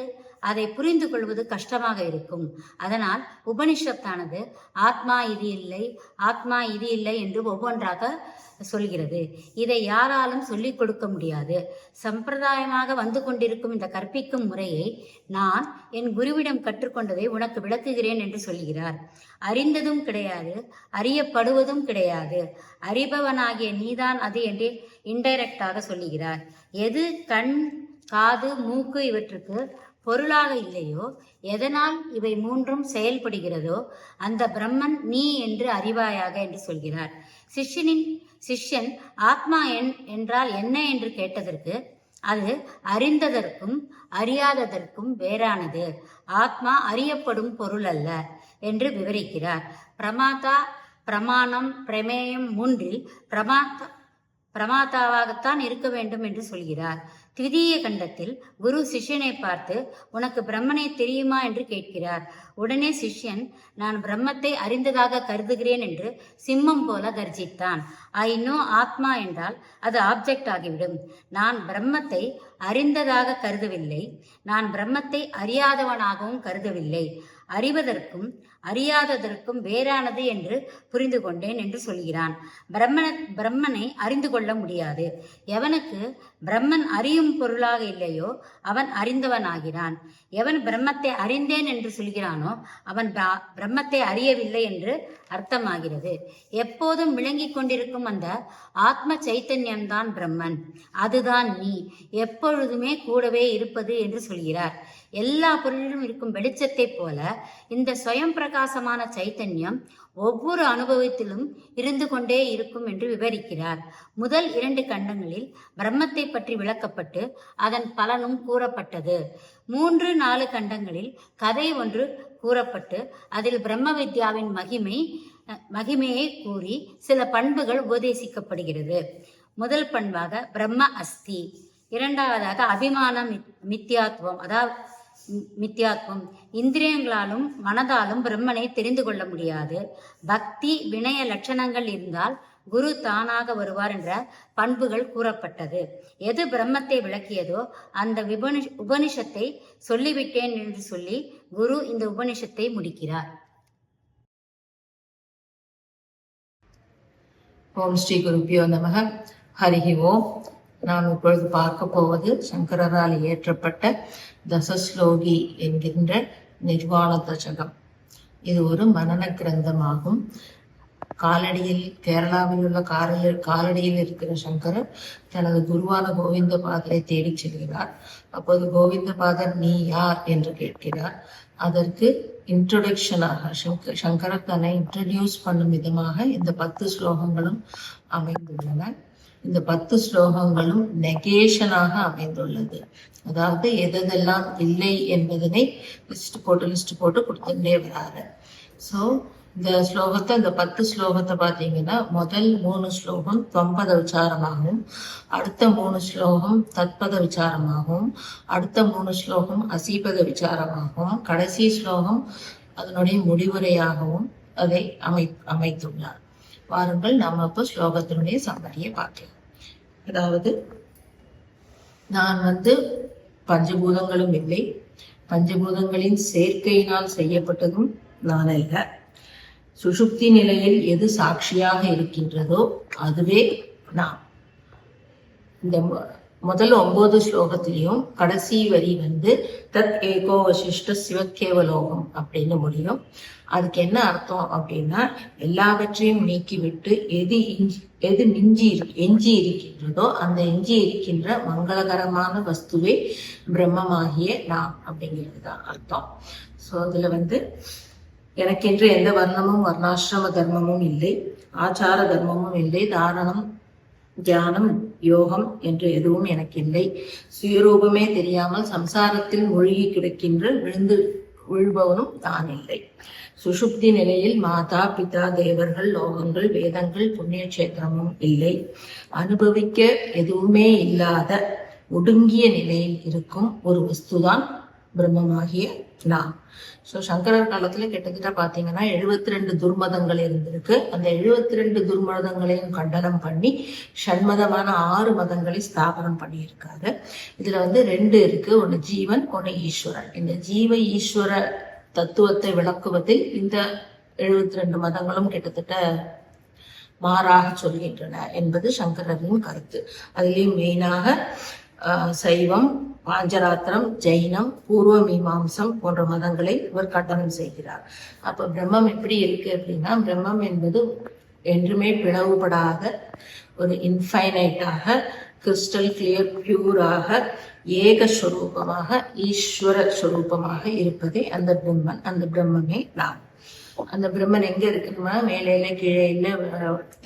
அதை புரிந்து கொள்வது கஷ்டமாக இருக்கும். அதனால் உபனிஷத்தானது ஆத்மா இது இல்லை, ஆத்மா இது இல்லை என்று ஒவ்வொன்றாக சொல்கிறது. இதை யாராலும் சொல்லிக் கொடுக்க முடியாது. சம்பிரதாயமாக வந்து கொண்டிருக்கும் இந்த கற்பிக்கும் முறையை நான் என் குருவிடம் கற்றுக்கொண்டதை உனக்கு விளக்குகிறேன் என்று சொல்கிறார். அறிந்ததும் கிடையாது, அறியப்படுவதும் கிடையாது, அறிபவனாகிய நீதான் அது என்று இன்டைரக்டாக சொல்லுகிறார். எது கண், காது, மூக்கு இவற்றுக்கு பொருளாக இல்லையோ, எதனால் இவை மூன்றும் செயல்படுகிறதோ அந்த பிரம்மன் நீ என்று அறிவாயாக என்று சொல்கிறார். சிஷ்யன் ஆத்மா என்றால் என்ன என்று கேட்டதற்கு அது அறிந்ததற்கும் அறியாததற்கும் வேறானது. ஆத்மா அறியப்படும் பொருள் அல்ல என்று விவரிக்கிறார். பிரமாதா, பிரமாணம், பிரமேயம் மூன்றில் பிரமாதாவாகத்தான் இருக்க வேண்டும் என்று சொல்கிறார். திவிதீய கண்டத்தில் குரு சிஷ்யனை பார்த்து உனக்கு பிரம்மனை தெரியுமா என்று கேட்கிறார். உடனே சிஷ்யன் நான் பிரம்மத்தை அறிந்ததாக கருதுகிறேன் என்று சிம்மம் போல கர்ஜித்தான். ஐ நோ ஆத்மா என்றால் அது ஆப்ஜெக்ட் ஆகிவிடும். நான் பிரம்மத்தை அறிந்ததாக கருதவில்லை, நான் பிரம்மத்தை அறியாதவனாகவும் கருதவில்லை. அறிவதற்கும் அறியாததற்கும் வேறானது என்று புரிந்து கொண்டேன் என்று சொல்கிறான். பிரம்மனை அறிந்து கொள்ள முடியாது. எவனுக்கு பிரம்மன் அறியும் பொருளாக இல்லையோ அவன் அறிந்தவனாகிறான். எவன் பிரம்மத்தை அறிந்தேன் என்று சொல்கிறானோ அவன் பிரம்மத்தை அறியவில்லை என்று அர்த்தமாகிறது. எப்போதும் விளங்கிக் கொண்டிருக்கும் அந்த ஆத்ம சைத்தன்யம்தான் பிரம்மன், அதுதான் நீ, எப்பொழுதுமே கூடவே இருப்பது என்று சொல்கிறார். எல்லா பொருளிலும் இருக்கும் வெளிச்சத்தை போல இந்த ஸ்வயம் பிரகாசமான சைத்தன்யம் ஒவ்வொரு அனுபவத்திலும் இருந்து கொண்டே இருக்கும் என்று விவரிக்கிறார். முதல் 2 கண்டங்களில் பிரம்மத்தை பற்றி விளக்கப்பட்டு அதன் பலனும் கூறப்பட்டது. 3-4 கண்டங்களில் கதை ஒன்று கூறப்பட்டு அதில் பிரம்ம வித்யாவின் மகிமையை கூறி சில பண்புகள் உபதேசிக்கப்படுகிறது. முதல் பண்பாக பிரம்ம அஸ்தி, இரண்டாவதாக அபிமான மித்யாத்வம், அதாவது மித்யாத்வம், இந்திரியங்களாலும் மனதாலும் பிரம்மனை தெரிந்து கொள்ள முடியாது. பக்தி வினய லட்சணங்கள் இருந்தால் குரு தானாக வருவார் என்ற பண்புகள் கூறப்பட்டது. எது பிரம்மத்தை விளக்கியதோ அந்த உபனிஷத்தை சொல்லிவிட்டேன் என்று சொல்லி குரு இந்த உபனிஷத்தை முடிக்கிறார். ஓம் ஸ்ரீ குருபியோ நமக. ஹரிஹி ஓம். நாம் இப்பொழுது பார்க்க போவது சங்கரரால் இயற்றப்பட்ட தசஸ்லோகி என்கின்ற நிர்வாண தசகம். இது ஒரு மனன கிரந்தமாகும். காலடியில், கேரளாவில் உள்ள காலடியில் இருக்கிற சங்கரர் தனது குருவான கோவிந்தபாதரை தேடிச் செல்கிறார். அப்போது கோவிந்தபாதர் நீ யார் என்று கேட்கிறார். அதற்கு இன்ட்ரோடக்ஷனாக சங்கரர் தன்னை இன்ட்ரடியூஸ் பண்ணும் விதமாக இந்த 10 ஸ்லோகங்களும் அமைந்துள்ளன. இந்த 10 ஸ்லோகங்களும் நெகேஷனாக அமைந்துள்ளது. அதாவது எதெல்லாம் இல்லை என்பதனை லிஸ்ட் போட்டு கொடுத்துட்டே வராரு. ஸோ இந்த ஸ்லோகத்தை, இந்த 10 ஸ்லோகத்தை பார்த்தீங்கன்னா முதல் 3 ஸ்லோகம் தொம்பத விசாரமாகவும், அடுத்த 3 ஸ்லோகம் தத்பத விசாரமாகவும், அடுத்த 3 ஸ்லோகம் அசீபத விசாரமாகவும், கடைசி ஸ்லோகம் அதனுடைய முடிவுரையாகவும் அதை அமைத்துள்ளார். வாருங்கள் நாம் இப்போ ஸ்லோகத்தினுடைய சம்மரியை பார்க்கலாம். அதாவது நான் பஞ்சபூதங்களும் இல்லை, பஞ்சபூதங்களின் சேர்க்கையினால் செய்யப்பட்டதும் நான் அல்ல. சுஷுப்தி நிலையில் எது சாட்சியாக இருக்கின்றதோ அதுவே நான். இந்த முதல் 9 ஸ்லோகத்திலையும் கடைசி வரி தத் ஏகோ வசிஷ்ட சிவக்கேவலோகம் அப்படின்னு முடியும். அதுக்கு என்ன அர்த்தம் அப்படின்னா, எல்லாவற்றையும் நீக்கிவிட்டு எது எஞ்சி இருக்கின்றதோ அந்த எஞ்சி இருக்கின்ற மங்களகரமான வஸ்துவே பிரம்மமாகிய நான் அப்படிங்கிறது தான் அர்த்தம். ஸோ அதுல எனக்கென்று எந்த வர்ணமும் வர்ணாசிரம தர்மமும் இல்லை, ஆச்சார தர்மமும் இல்லை, தாரணம் தியானம் யோகம் என்று எதுவும் எனக்கு இல்லை. சுயரூபமே தெரியாமல் சம்சாரத்தில் மூழ்கி கிடக்கின்ற விழுபவனும் நான் இல்லை. சுஷுப்தி நிலையில் மாதா பிதா தேவர்கள் லோகங்கள் வேதங்கள் புண்ணிய கஷேத்திரமும் இல்லை. அனுபவிக்க எதுவுமே இல்லாத ஒடுங்கிய நிலையில் இருக்கும் ஒரு வஸ்துதான் பிரம்மமாகிய நான். ஸோ சங்கரர் காலத்துல கிட்டத்தட்ட பார்த்தீங்கன்னா 72 துர்மதங்கள் இருந்திருக்கு. அந்த 72 துர்மதங்களையும் கண்டனம் பண்ணி ஷண்மதமான 6 மதங்களை ஸ்தாபனம் பண்ணியிருக்காரு. இதுல 2 இருக்கு, ஒன்று ஜீவன், ஒன்று ஈஸ்வரன். இந்த ஜீவ ஈஸ்வர தத்துவத்தை விளக்குவதில் இந்த 72 மதங்களும் கிட்டத்தட்ட மாறாக சொல்கின்றன என்பது சங்கரரின் கருத்து. அதிலேயும் மெயினாக சைவம், பாஞ்சராத்திரம், ஜெயினம், பூர்வ மீமாம்சம் போன்ற மதங்களை இவர் கண்டனம் செய்கிறார். அப்ப பிரம்மம் எப்படி இருக்கு அப்படின்னா, பிரம்மம் என்பது என்றுமே பிளவுபடாத ஒரு இன்ஃபைனைட்டாக, கிறிஸ்டல் கிளியர் பியூராக, ஏகஸ்வரூபமாக, ஈஸ்வர ஸ்வரூபமாக இருப்பதே அந்த பிரம்மன். அந்த பிரம்மமே நாம். அந்த பிரம்மன் எங்க இருக்குன்னா, மேலே இல்லை, கீழே இல்லை,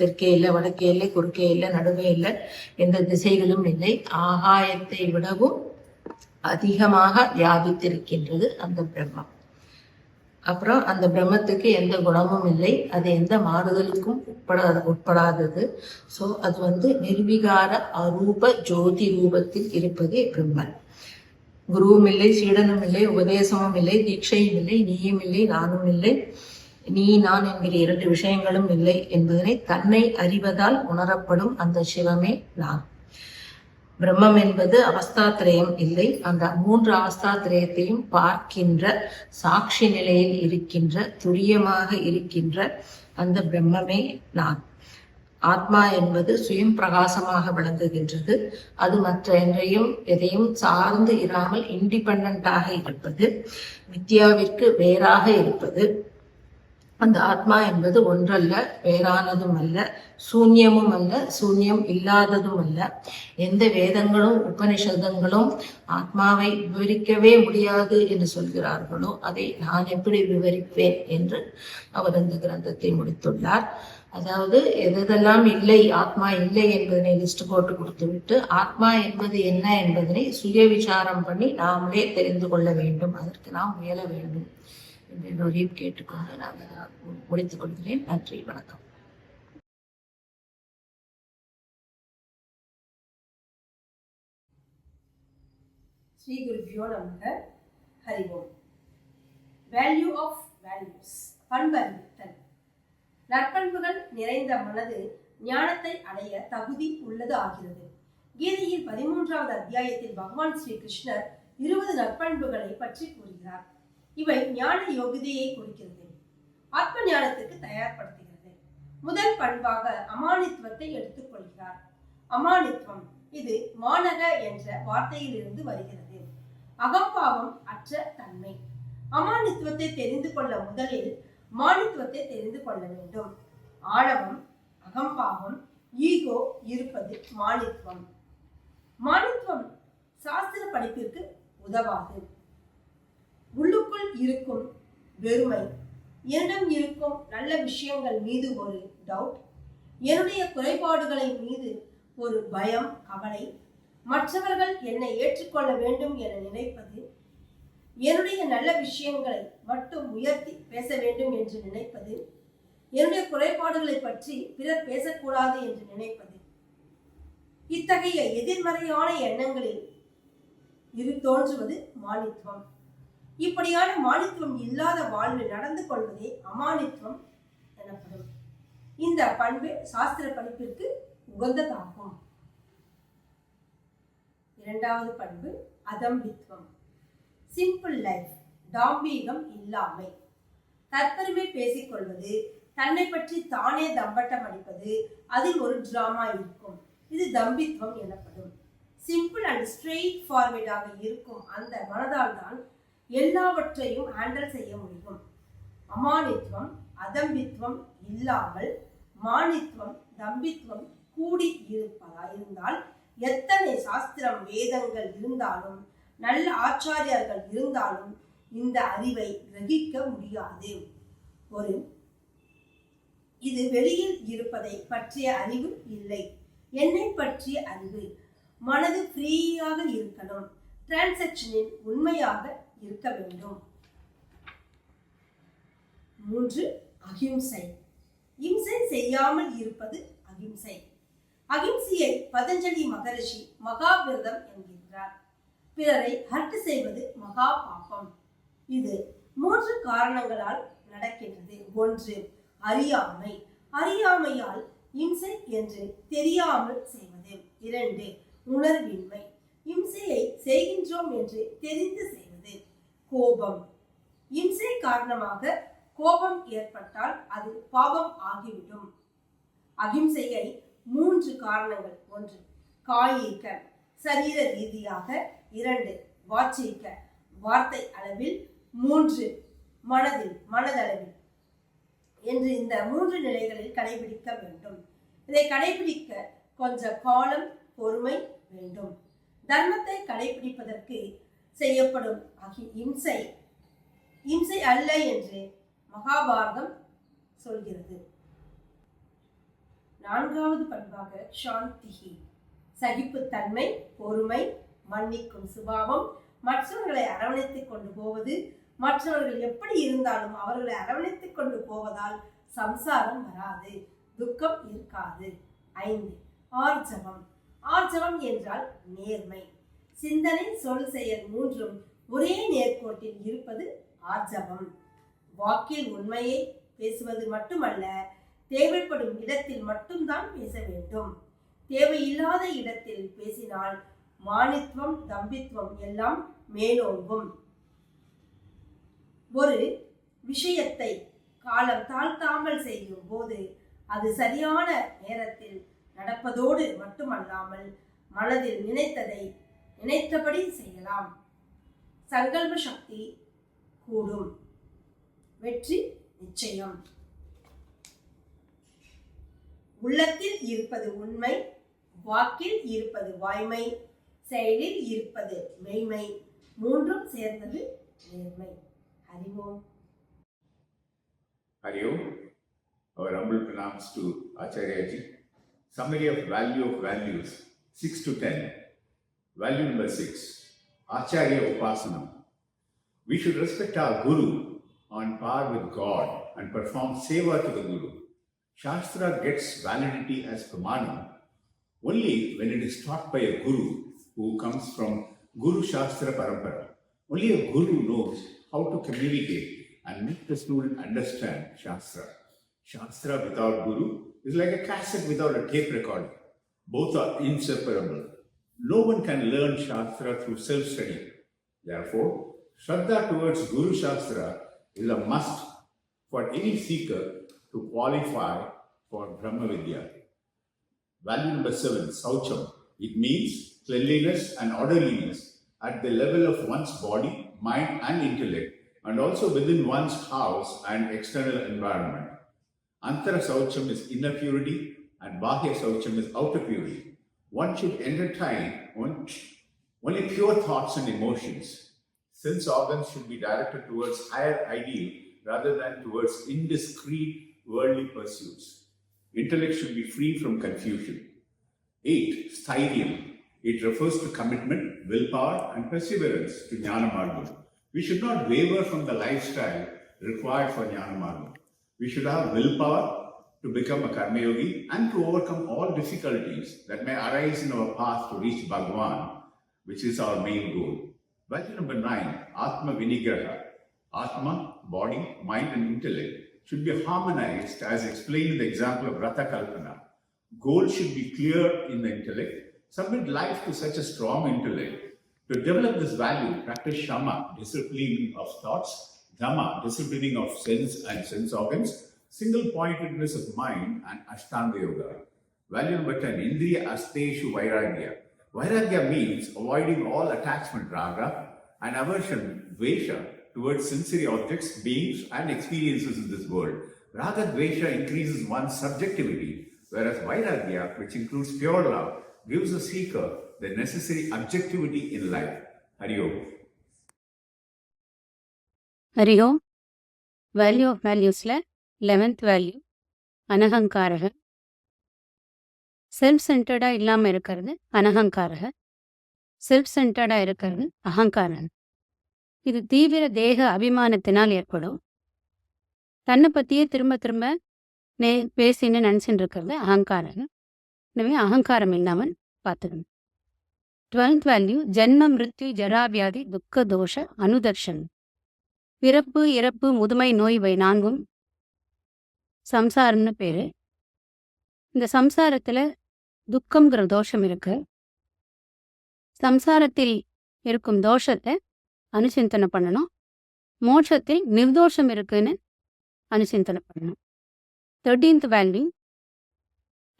தெற்கே இல்லை, வடக்கே இல்லை, குறுக்கே இல்லை, நடுவே இல்லை, எந்த திசைகளும் இல்லை, ஆகாயத்தை விடவும் அதிகமாக வியாபித்திருக்கின்றது அந்த பிரம்மம். அப்புறம் அந்த பிரம்மத்துக்கு எந்த குணமும் இல்லை, அது எந்த மாறுதலுக்கும் உட்படாதது. ஸோ அது நிர்விகார அரூப ஜோதி ரூபத்தில் இருப்பதே பிரம்மன். குருவும் இல்லை, சீடனும் இல்லை, உபதேசமும் இல்லை, தீட்சையும் இல்லை, நீயும் இல்லை, நானும் இல்லை, நீ நான் என்கிற 2 விஷயங்களும் இல்லை என்பதனை தன்னை அறிவதால் உணரப்படும் அந்த சிவமே நான். பிரம்மம் என்பது அவஸ்தாத்திரயம் இல்லை. அந்த 3 அவஸ்தாத்திரயத்தையும் பார்க்கின்ற, சாட்சி நிலையில் இருக்கின்ற, துரியமாக இருக்கின்ற அந்த பிரம்மமே நான். ஆத்மா என்பது சுயம் பிரகாசமாக விளங்குகின்றது. அது மற்ற எதையும் சார்ந்து இராமல் இண்டிபெண்டாக இருப்பது, வித்யாவிற்கு வேறாக இருப்பது. அந்த ஆத்மா என்பது ஒன்றல்ல, வேறானதும் அல்ல, சூன்யமும் அல்ல, சூன்யம் இல்லாததும் அல்ல. எந்த வேதங்களும் உபனிஷதங்களும் ஆத்மாவை விவரிக்கவே முடியாது என்று சொல்கிறார்களோ அதை நான் எப்படி விவரிப்பேன் என்று அவர் இந்த கிரந்தத்தை முடித்துள்ளார். அதாவது எதெல்லாம் இல்லை, ஆத்மா இல்லை என்பதனை லிஸ்ட் போட்டு கொடுத்துவிட்டு, ஆத்மா என்பது என்ன என்பதனை சுய விசாரம் பண்ணி நாமளே தெரிந்து கொள்ள வேண்டும், அதற்கு நாம் முயல வேண்டும் என்று கேட்டுக்கொண்டு நான் முடித்துக் கொள்கிறேன். நன்றி, வணக்கம். ஸ்ரீ குருபியோ நமக. ஹரி ஓம். Value of values. பண்பறிவித்தல். நற்பண்புகள் நிறைந்த மனது ஞானத்தை அடைய தகுதி உள்ளது ஆகிறது. கீதையில் 13வது அத்தியாயத்தில் பகவான் ஸ்ரீ கிருஷ்ணர் 20 நற்பண்புகளை பற்றி கூறுகிறார். இவை ஞான யோகிதையை குறிக்கிறது, ஆத்ம ஞானத்திற்கு தயார்படுத்துகிறது. முதல் பண்பாக அமானித்துவத்தை எடுத்துக் கொள்கிறார். அமானித்துவம் இது மானக என்ற வார்த்தையில் இருந்து வருகிறது. அகம்பாவம் அற்ற தன்மை. அமானித்துவத்தை தெரிந்து கொள்ள முதலில் மானித்துவத்தை தெரிந்து கொள்ள வேண்டும். ஆணவம், அகம்பாவம், ஈகோ இருப்பது மானித்துவம். மானித்துவம் சாஸ்திர படிப்பிற்கு உதவாது. உள்ளுக்குள் இருக்கும் வெறுமை, என்னிடம் இருக்கும் நல்ல விஷயங்கள் மீது ஒரு டவுட், என்னுடைய குறைபாடுகளை மீது ஒரு பயம், கவலை, மற்றவர்கள் என்னை ஏற்றுக்கொள்ள வேண்டும் என நினைப்பது, என்னுடைய நல்ல விஷயங்களை மட்டும் உயர்த்தி பேச வேண்டும் என்று நினைப்பது, என்னுடைய குறைபாடுகளை பற்றி பிறர் பேசக்கூடாது என்று நினைப்பது, இத்தகைய எதிர்மறையான எண்ணங்களில் தோன்றுவது மானித்துவம். இப்படியான மானித்துவம் இல்லாத வாழ்வில் நடந்து கொள்வதே அமானித்துவம் எனப்படும். இந்த பண்பு சாஸ்திர படிப்பிற்கு உகந்ததாகும். இரண்டாவது பண்பு அதம்பித்துவம். Simple life. டாம்பீகம் இல்லாமை. தற்பெருமை பேசிக்கொள்வது, தன்னை பற்றி தானே தம்பட்டம் அடிப்பது, அதில் ஒரு டிராமா இருக்கும். இது தம்பித்துவம் எனப்படும். சிம்பிள் அண்ட் ஸ்ட்ரெயிட் ஃபார்வர்டாக இருக்கும் அந்த மனதால் தான் எல்லாவற்றையும் ஹேண்டில் செய்ய முடியும். அமானித்துவம், அதம்பித்துவம் இல்லாமல் மானித்துவம், தம்பித்துவம் கூடி இருந்தால் எத்தனை சாஸ்திரம், வேதங்கள் இருந்தாலும், நல்ல ஆச்சாரியர்கள் இருந்தாலும் இந்த அறிவை கிரகிக்க முடியாது. இது வெளியில் இருப்பதை பற்றிய அறிவு இல்லை, என்னை பற்றிய அறிவு. மனது ஃப்ரீயாக இருக்கணும், டிரான்சாக்ஷனில் உண்மையாக இருக்க வேண்டும். 3. அகிம்சை. இம்சை செய்யாமல் இருப்பது அகிம்சை. அகிம்சையை பதஞ்சலி மகரிஷி மகாவிரதம் என்கின்றார். பிறரை ஹர்ட் செய்வது மகா பாபம். இது 3 காரணங்களால் நடக்கின்றது. 1. அறியாமை. அறியாமையால் இம்சை என்று தெரியாமல் செய்வது. 2. உணர்வின்மை. இம்சையை செய்கின்றோம் என்று தெரிந்து செய்வது. கோபம். இம்சை காரணமாக கோபம் ஏற்பட்டால் அது பாவம் ஆகிவிடும். அகிம்சையை 3 காரணங்கள். 1. காயிக சரீர ரீதியாக. 2. வாச்சிக்க வார்த்தை அளவில். 3. மனதளவில் என்று இந்த 3 நிலைகளில் கடைபிடிக்க வேண்டும். இதை கடைபிடிக்க கொஞ்ச காலம் பொறுமை வேண்டும். தர்மத்தை கடைபிடிப்பதற்கு செய்யப்படும் இம்சை அல்ல என்று மகாபாரதம் சொல்கிறது. 4வது பண்பாக சாந்திகி சகிப்புத்தன்மை, பொறுமை, மன்னிக்கும் சுபாவம், மற்றவர்களை அரவணைத்துக் கொண்டு போவது. மற்றவர்கள் எப்படி இருந்தாலும் அவர்களை அரவணைத்துக் கொண்டு போவதால் சம்சாரம் வராது, துக்கம் இருக்காது. 5. ஆர்ஜவம். ஆர்ஜவம் என்றால் நேர்மை. சிந்தனை, சொல், செயல் 3ம் ஒரே நேர்கோட்டில் இருப்பது ஆர்ஜவம். வாக்கில் உண்மையை பேசுவது மட்டுமல்ல, தேவைப்படும் இடத்தில் மட்டும்தான் பேச வேண்டும். தேவையில்லாத இடத்தில் பேசினால் மானித்துவம், தம்பித்துவம் எல்லாம் மேலோங்கும். ஒரு விஷயத்தை காலம் தாழ்த்தாமல் செய்யும் போது அது சரியான நேரத்தில் நடப்பதோடு மட்டுமல்லாமல் மனதில் நினைத்தபடி செய்யலாம். சங்கல்ப சக்தி கூடும். வெற்றி நிச்சயம். உள்ளத்தில் இருப்பது உண்மை, வாக்கில் இருப்பது வாய்மை, செயலில் இருப்பது மெய்மை, 3ம் சேர்ந்தது நேர்மை. Hariom. Hariom. Our humble pranams to Acharya Ji. Summary of value of values 6 to 10. Value number 6. Acharya Upasanam. We should respect our Guru on par with God and perform seva to the Guru. Shastra gets validity as Pramana only when it is taught by a Guru who comes from Guru Shastra Parampara. Only a Guru knows how to communicate and make the student understand Shastra. Shastra without Guru is like a cassette without a tape recorder. Both are inseparable. No one can learn Shastra through self-study. Therefore, Shraddha towards Guru Shastra is a must for any seeker to qualify for Brahma Vidya. Value number 7, Saucham. It means cleanliness and orderliness at the level of one's body, mind and intellect, and also within one's house and external environment. Antara Saucham is inner purity and Bahya Saucham is outer purity. One should entertain only pure thoughts and emotions. Sense organs should be directed towards higher ideal rather than towards indiscreet worldly pursuits. Intellect should be free from confusion. 8. Sthairiam. It refers to commitment, willpower and perseverance to Jnana Margam. We should not waver from the lifestyle required for Jnana Margam. We should have willpower to become a Karma Yogi and to overcome all difficulties that may arise in our path to reach Bhagwan, which is our main goal. Value number 9, Atma Vinigraha. Atma, body, mind and intellect should be harmonized as explained in the example of Ratha Kalpana. Goals should be clear in the intellect. Submit life to such a strong intellect. To develop this value, practice Shama, disciplining of thoughts, Dhamma, disciplining of sense and sense organs, single-pointedness of mind and Ashtanga Yoga. Value number 10, Indriya Asteshu Vairagya. Vairagya means avoiding all attachment, raga, and aversion, dvesha, towards sensory objects, beings, and experiences in this world. Raga dvesha increases one's subjectivity, whereas Vairagya, which includes pure love, gives the seeker the necessary objectivity in life. Hariom. ஹரிஓம். Value of வேல்யூஸில் 11th value அனகங்காரக. Self சென்டர்டாக இல்லாமல் இருக்கிறது அனகங்காரக. Self சென்டர்டாக இருக்கிறது அகங்காரன். இது தீவிர தேக அபிமானத்தினால் ஏற்படும். தன்னை பற்றியே திரும்ப திரும்ப பேசின்னு நினச்சின்னு இருக்கிறது அகங்காரன். எனவே அகங்காரம் இல்லாமல் பார்த்துக்கணும். 12th வேல்யூ ஜென்ம மிருத்யு ஜராவியாதி துக்க தோஷ அனுதர்ஷன். பிறப்பு இறப்பு முதுமை நோய் இவை 4ம் சம்சாரம்னு பேரு. இந்த சம்சாரத்துல துக்கம்ங்கிற தோஷம் இருக்கு. சம்சாரத்தில் இருக்கும் தோஷத்தை அனுசிந்தனை பண்ணணும். மோட்சத்தில் நிர்தோஷம் இருக்குன்னு அனுசிந்தனை பண்ணணும். 13th வேல்யூ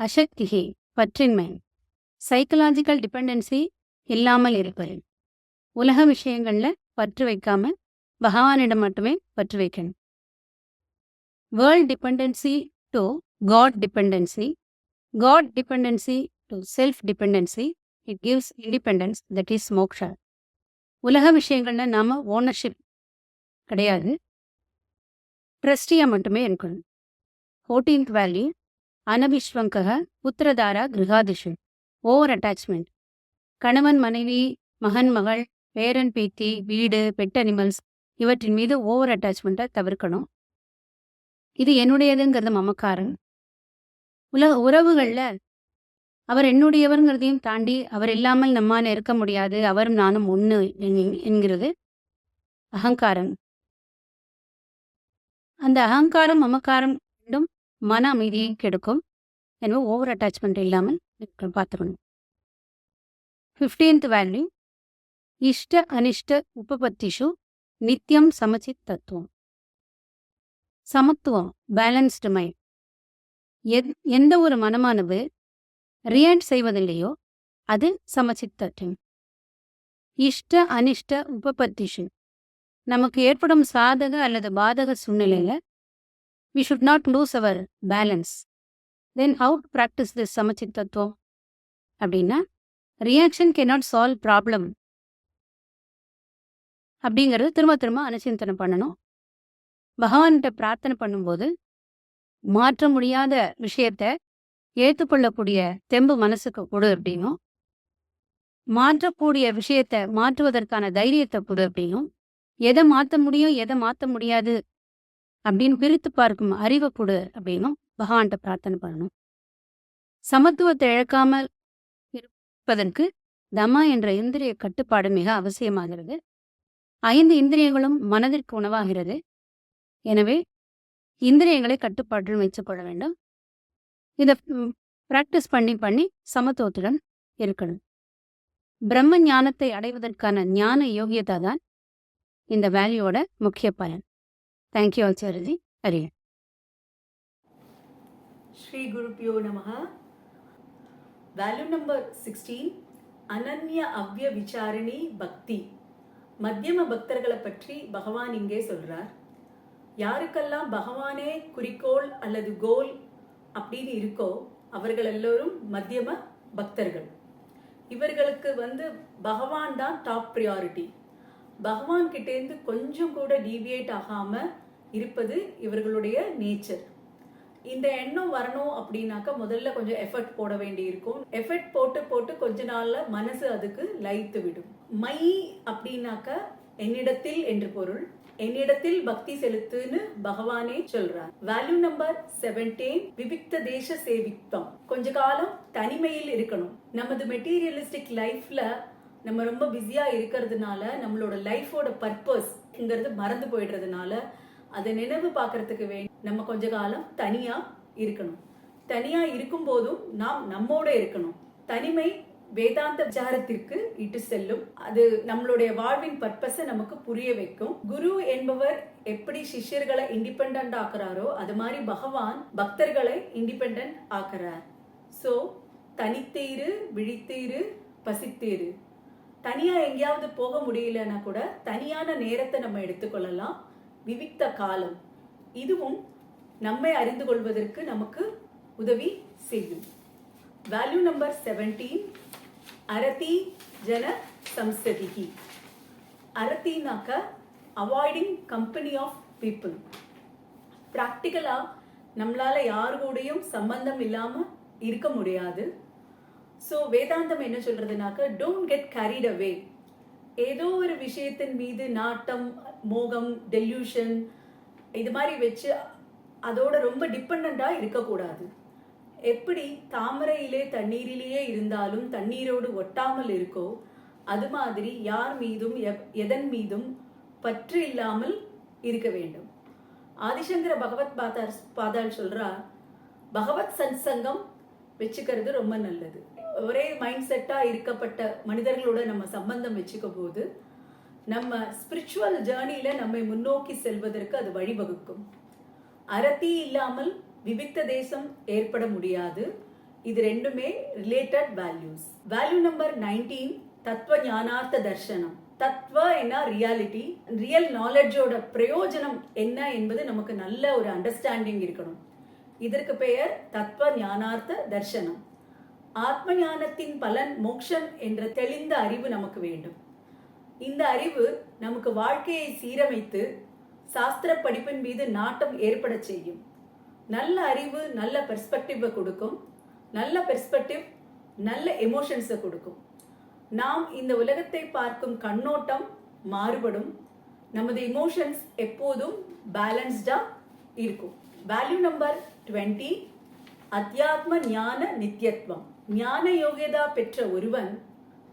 அசக்திகி, பற்றின்மை, சைக்கலாஜிக்கல் டிபெண்டன்சி இல்லாமல் இருப்பது. உலக விஷயங்கள்ல பற்று வைக்காம பகவானிடம் மட்டுமே பற்று வைக்கணும். World dependency to god dependency, god dependency to self dependency, it gives independence, that is moksha. உலக விஷயங்கள்ல நாம ஓனர்ஷிப் கிடையாது, ட்ரஸ்டியா மட்டுமே இருக்கணும். 14th வேல்யூ அனபிஸ்வங்கக புத்திரதாரா கிரகாதிஷு, ஓவர் அட்டாச்மெண்ட். கணவன் மனைவி, மகன் மகள், பேரன் பேத்தி, வீடு, பெட் அனிமல்ஸ் இவற்றின் மீது ஓவர் அட்டாச்மெண்ட்டை தவிர்க்கணும். இது என்னுடையதுங்கிறது மமக்காரம். உலக உறவுகளில் அவர் என்னுடையவருங்கிறதையும் தாண்டி அவர் இல்லாமல் நம்மால் இருக்க முடியாது, அவரும் நானும் ஒன்று என்கிறது அகங்காரம். அந்த அகங்காரம் மமக்காரம் ரெண்டும் மன அமைதியை கெடுக்கும். எனவே ஓவர் அட்டாச்மெண்ட் இல்லாமல் பார்த்துக்கணும். 15th வேல்யூ இஷ்ட அனிஷ்ட உபபத்திஷு நித்தியம் சமச்சித் தத்துவம். சமத்துவம், பேலன்ஸ்டு மைண்ட். எந்த ஒரு மனமானது ரியாக்ட் செய்வதில்லையோ அது சமச்சித் தத்துவம். இஷ்ட அனிஷ்ட உபபத்திஷு, நமக்கு ஏற்படும் சாதக அல்லது பாதக சூழ்நிலையில we should not lose our balance. Then how to practice this சமச்சித் தத்துவம் அப்படின்னா, ரியாக்ஷன் cannot solve problem அப்படிங்கிறது திரும்ப திரும்ப அனுசிந்தனை பண்ணணும். பகவான்கிட்ட பிரார்த்தனை பண்ணும்போது மாற்ற முடியாத விஷயத்த ஏற்றுக்கொள்ளக்கூடிய தெம்பு மனசுக்கு கொடு அப்படின்னும், மாற்றக்கூடிய விஷயத்த மாற்றுவதற்கான தைரியத்தை கொடு அப்படின்னும், எதை மாற்ற முடியும் எதை மாற்ற முடியாது அப்படின்னு பிரித்து பார்க்கும் அறிவை கொடு அப்படின்னும் பகவான்கிட்ட பிரார்த்தனை பண்ணணும். சமத்துவத்தை இழக்காமல் இருப்பதற்கு தமா என்ற இந்திரிய கட்டுப்பாடு மிக அவசியமாகிறது. 5 இந்திரியங்களும் மனதிற்கு உணவாகிறது. எனவே இந்திரியங்களை கட்டுப்பாட்டில் வைத்துக்கொள்ள வேண்டும். இதை ப்ராக்டிஸ் பண்ணி பண்ணி சமத்துவத்துடன் இருக்கணும். பிரம்ம ஞானத்தை அடைவதற்கான ஞான யோகியதா தான் இந்த வேல்யூவோட முக்கிய பலன். தேங்க்யூ ஆச்சாரியஜி. ஹரி ஸ்ரீ குருப்யோ நமஹ. வேல்யூ நம்பர் 16, அனன்ய அவ்ய விசாரணி பக்தி. மத்தியம பக்தர்களை பற்றி பகவான் இங்கே சொல்றார். யாருக்கெல்லாம் பகவானே குறிக்கோள் அல்லது கோல் அப்படின்னு இருக்கோ அவர்கள் எல்லோரும் மத்தியம பக்தர்கள். இவர்களுக்கு பகவான் தான் டாப் ப்ரியாரிட்டி. பகவான் கிட்டேருந்து கொஞ்சம் கூட டீவியேட் ஆகாம இருப்பது இவர்களுடைய நேச்சர். இந்த எண்ணம் வரணும் அப்படின்னாக்கா முதல்ல கொஞ்சம் எஃபர்ட் போட வேண்டி இருக்கும். எஃபர்ட் போட்டு போட்டு கொஞ்ச நாள்ல மனசு அதுக்கு லயித்து விடும். மை அப்படின்னாக்க என்னிடத்தில் என்று பொருள். என்னிடத்தில் பக்தி செலுத்துன்னு பகவானே சொல்றார். வேல்யூ நம்பர் 17, விவிக்த தேச சேவித்வம். கொஞ்ச காலம் தனிமையில் இருக்கணும். நமது மெட்டீரியலிஸ்டிக் லைஃப்ல நம்ம ரொம்ப பிஸியா இருக்கிறதுனால நம்மளோட லைஃபோட பர்பஸ்ங்கிறது மறந்து போயிடுறதுனால அதை நினைவு பார்க்கறதுக்கு நம்ம கொஞ்ச காலம் தனியா இருக்கணும். தனியா இருக்கும் போதும் நாம் நம்மோட இருக்கணும். தனிமை வேதாந்த விசாரத்திற்கு இட்டு செல்லும். அது நம்மளுடைய வாழ்வின் பர்பஸை நமக்கு புரிய வைக்கும். குரு என்பவர் எப்படி சிஷ்யர்களை இண்டிபெண்டன்ட் ஆக்குறாரோ அது மாதிரி பகவான் பக்தர்களை இண்டிபெண்டன்ட் ஆக்குறார். சோ தனித்தீரு, விழித்தீரு, பசித்தீரு. தனியா எங்கேயாவது போக முடியலன்னா கூட தனியான நேரத்தை நம்ம எடுத்துக்கொள்ளலாம். விவிக்த காலம், இதுவும் நம்மை அறிந்து கொள்வதற்கு நமக்கு உதவி செய்யும். வேல்யூ நம்பர் 17, அரதி ஜன சம்சதிகி. அரத்தினாக்க அவாய்டிங் கம்பெனி ஆஃப் பீப்புள். ப்ராக்டிக்கலா நம்மளால யாரு கூடயும் சம்பந்தம் இல்லாம இருக்க முடியாது. ஸோ வேதாந்தம் என்ன சொல்றதுனாக்க, டோன்ட் கெட் கேரிட் அவே. ஏதோ ஒரு விஷயத்தின் மீது நாட்டம், மோகம், டெல்யூஷன் இது மாதிரி வச்சு அதோட ரொம்ப டிபெண்டா இருக்கக்கூடாது. எப்படி தாமரையிலே தண்ணீரிலேயே இருந்தாலும் தண்ணீரோடு ஒட்டாமல் இருக்கோ அது மாதிரி யார் மீதும் எதன் மீதும் பற்று இல்லாமல் இருக்க வேண்டும். ஆதிசங்கர பகவத் பாதாள் சொல்றார், பகவத் சத்சங்கம் வச்சுக்கிறது ரொம்ப நல்லது. ஒரே மைண்ட் செட்டா இருக்கப்பட்ட மனிதர்களோட நம்ம சம்பந்தம் வச்சுக்க போது நம்ம ஸ்பிரிச்சுவல் ஜேர்னியில நம்மை முன்னோக்கி செல்வதற்கு அது வழிவகுக்கும். அரத்தி இல்லாமல் விவிக்த தேசம் ஏற்பட முடியாது. இது ரெண்டுமே ரிலேட்டட் வேல்யூஸ். வேல்யூ நம்பர் 19, தத்துவ ஞானார்த்த தர்சனம். தத்துவ என்ன ரியாலிட்டி, ரியல் நாலேஜோட பிரயோஜனம் என்ன என்பது நமக்கு நல்ல ஒரு அண்டர்ஸ்டாண்டிங் இருக்கணும். இதற்கு பெயர் தத்துவ ஞானார்த்த தர்சனம். ஆத்ம ஞானத்தின் பலன் மோக்ஷம் என்ற தெளிந்த அறிவு நமக்கு வேண்டும். இந்த அறிவு நமக்கு வாழ்க்கையை சீரமைத்து சாஸ்திர படிப்பின் மீது நாட்டம் ஏற்பட செய்யும். நல்ல அறிவு நல்ல பெர்ஸ்பெக்டிவை கொடுக்கும். நல்ல பெர்ஸ்பெக்டிவ் நல்ல எமோஷன்ஸை கொடுக்கும். நாம் இந்த உலகத்தை பார்க்கும் கண்ணோட்டம் மாறுபடும். நமது இமோஷன்ஸ் எப்போதும் பேலன்ஸ்டா இருக்கும். வேல்யூ நம்பர் 20, அத்தியாத்ம ஞான நித்தியத்துவம். ஞான யோகியதா பெற்ற ஒருவன்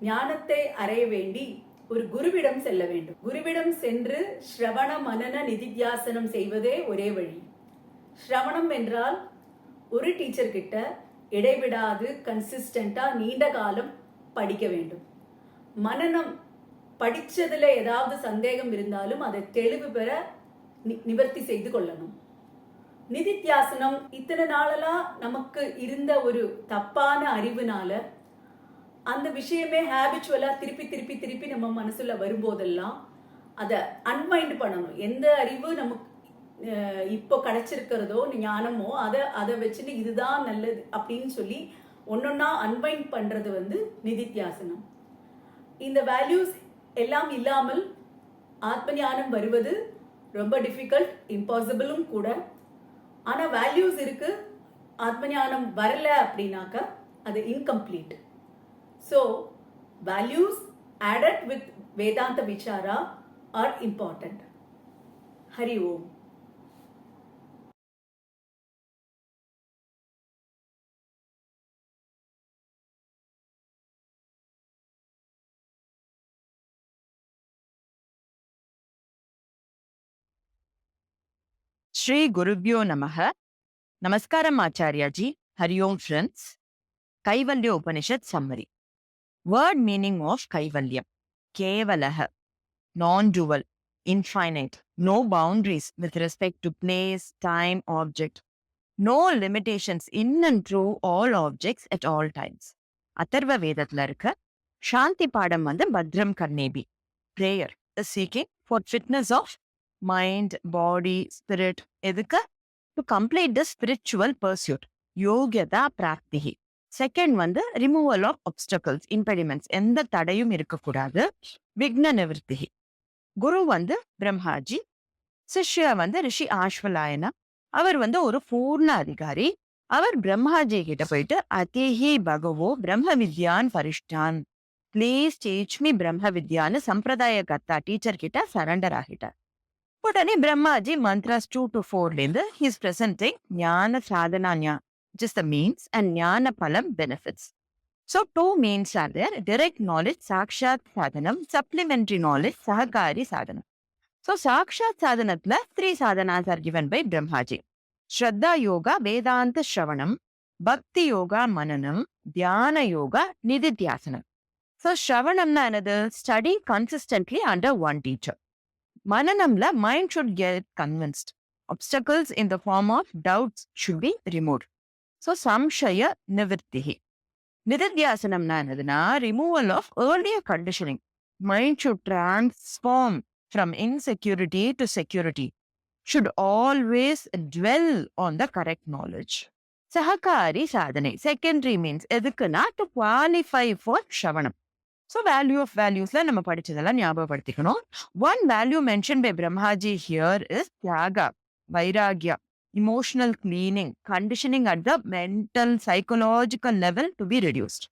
ஞானத்தை அடைய வேண்டி ஒரு குருவிடம் செல்ல வேண்டும். குருவிடம் சென்று ஸ்ரவண மனன நிதித்தியாசனம் செய்வதே ஒரே வழி. ஸ்ரவணம் என்றால் ஒரு டீச்சர் கிட்ட இடைவிடாது கன்சிஸ்டண்டா நீண்ட காலம் படிக்க வேண்டும். மனனம், படிச்சதுல ஏதாவது சந்தேகம் இருந்தாலும் அதை தெளிவு பெற நிவர்த்தி செய்து கொள்ளணும். நிதித்தியாசனம், இத்தனை நாளெல்லாம் நமக்கு இருந்த ஒரு தப்பான அறிவுனால அந்த விஷயமே ஹேபிச்சுவலா திருப்பி திருப்பி திருப்பி நம்ம மனசுல வரும்போதெல்லாம் அதை அன்மைண்ட் பண்ணணும். எந்த அறிவு நமக்கு இப்போ கிடைச்சிருக்கிறதோ ஞானமோ அதை வச்சுட்டு இதுதான் நல்லது அப்படின்னு சொல்லி ஒன்னொன்னா அன்மைண்ட் பண்றது நிதித்தியாசனம். இந்த வேல்யூஸ் எல்லாம் இல்லாமல் ஆத்ம ஞானம் வருவது ரொம்ப டிஃபிகல்ட், இம்பாசிபிளும் கூட. ஆனா வேல்யூஸ் இருக்கு, ஆத்ம ஞானம் வரல அப்படின்னாக்க அது incomplete. So values added with Vedanta Vichara are important. Hari Om. Shri Gurubhyo Namaha. Namaskaram Acharya Ji. Hari Om friends. Kaivalya Upanishad summary. Word meaning of Kaivalya. Kevalaha. Non-dual. Infinite. No boundaries with respect to place, time, object. No limitations in and through all objects at all times. Atharva Vedathla irukka Shanti Padam Badram Karnebi. Prayer is seeking for fitness of mind, body, spirit. Edukka? To complete the spiritual pursuit. Yogyata Praktihi. Second removal of obstacles, impediments. எந்த தடையும் இருக்கக்கூடாது. விக்ன நிவர்த்திஹி. குரு பிரம்மாஜி. சிஷ்யா ரிஷி ஆஷ்வலாயனா. அவர் ஒரு பூர்ண அதிகாரி. அவர் பிரம்மாஜி கிட்ட போயிட்டு அதிஹி பகவோ பிரம்ம வித்யான் பரிஷ்டான், ப்ளீஸ் டீச் மீ பிரம்ம வித்யான்னு சம்பிரதாய கர்த்தா டீச்சர் கிட்ட சரண்டர் ஆகிட்டார். உடனே Brahmaji mantras 2 to 4 he is presenting ஞான Sadhana which is the means, and ஞான பலம் benefits. So 2 means are there: direct knowledge, sakshat sadhanam; supplementary knowledge, sahakari sadhanam. So sakshat sadhanathla 3 sadhanas are given by Brahmaji: Shraddha yoga, Vedanta shravanam; Bhakti yoga, mananam; Dhyana yoga, nididhyasanam. So shravanamna another, study consistently under one teacher. Mananamla, mind should get convinced. Obstacles in the form of doubts should be removed. So samshaya nivirtihi. Nididhyasanamna anadana, removal of earlier conditioning. Mind should transform from insecurity to security. Should always dwell on the correct knowledge. Sahakari sadhane. Secondary means edukana, to qualify for shravanam. So value of values la nama padichadala nyabagapaduthikanum. One value mentioned by Brahmaji here is tyaga, vairagya, emotional cleaning, conditioning at the mental, psychological level to be reduced.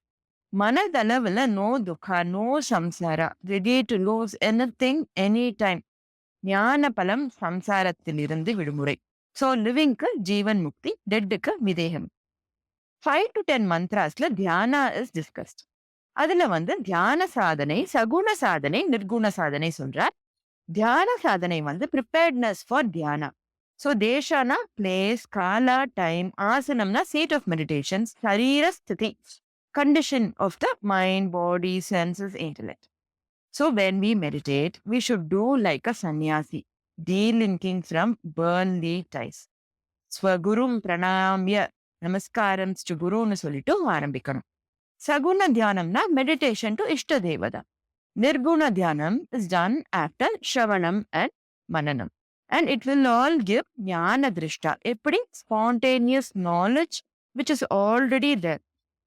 Manadalavila, no dukha, no samsara, ready to lose anything, anytime. Jnana palam samsarathilirundu vidumurai. So living ku jeevan mukti, dead ku videham. 5 to 10 mantras la dhyana is discussed. அதுல தியான சாதனை, சகுண சாதனை, நிர்குண சாதனை சொல்றார். தியான சாதனை வந்து ப்ரிப்பேர்ட்னஸ் ஃபார் தியானா. ஸோ தேஷானா பிளேஸ், காலா டைம், ஆசனம்னா சீட் ஆஃப் மெடிடேஷன், சரீர ஸ்திதி condition of the mind, body, senses, intellect. So when we meditate, we should do like a sannyasi, delinking from worldly ties. Swagurum pranamya, namaskaram to guru சொல்லிட்டு ஆரம்பிக்கணும். சகுண தியானம்னா meditation to ishta devada. Nirguna Dhyanam is done after Shravanam and Mananam. And it will all give Jnana Drishta, a spontaneous knowledge which is already there.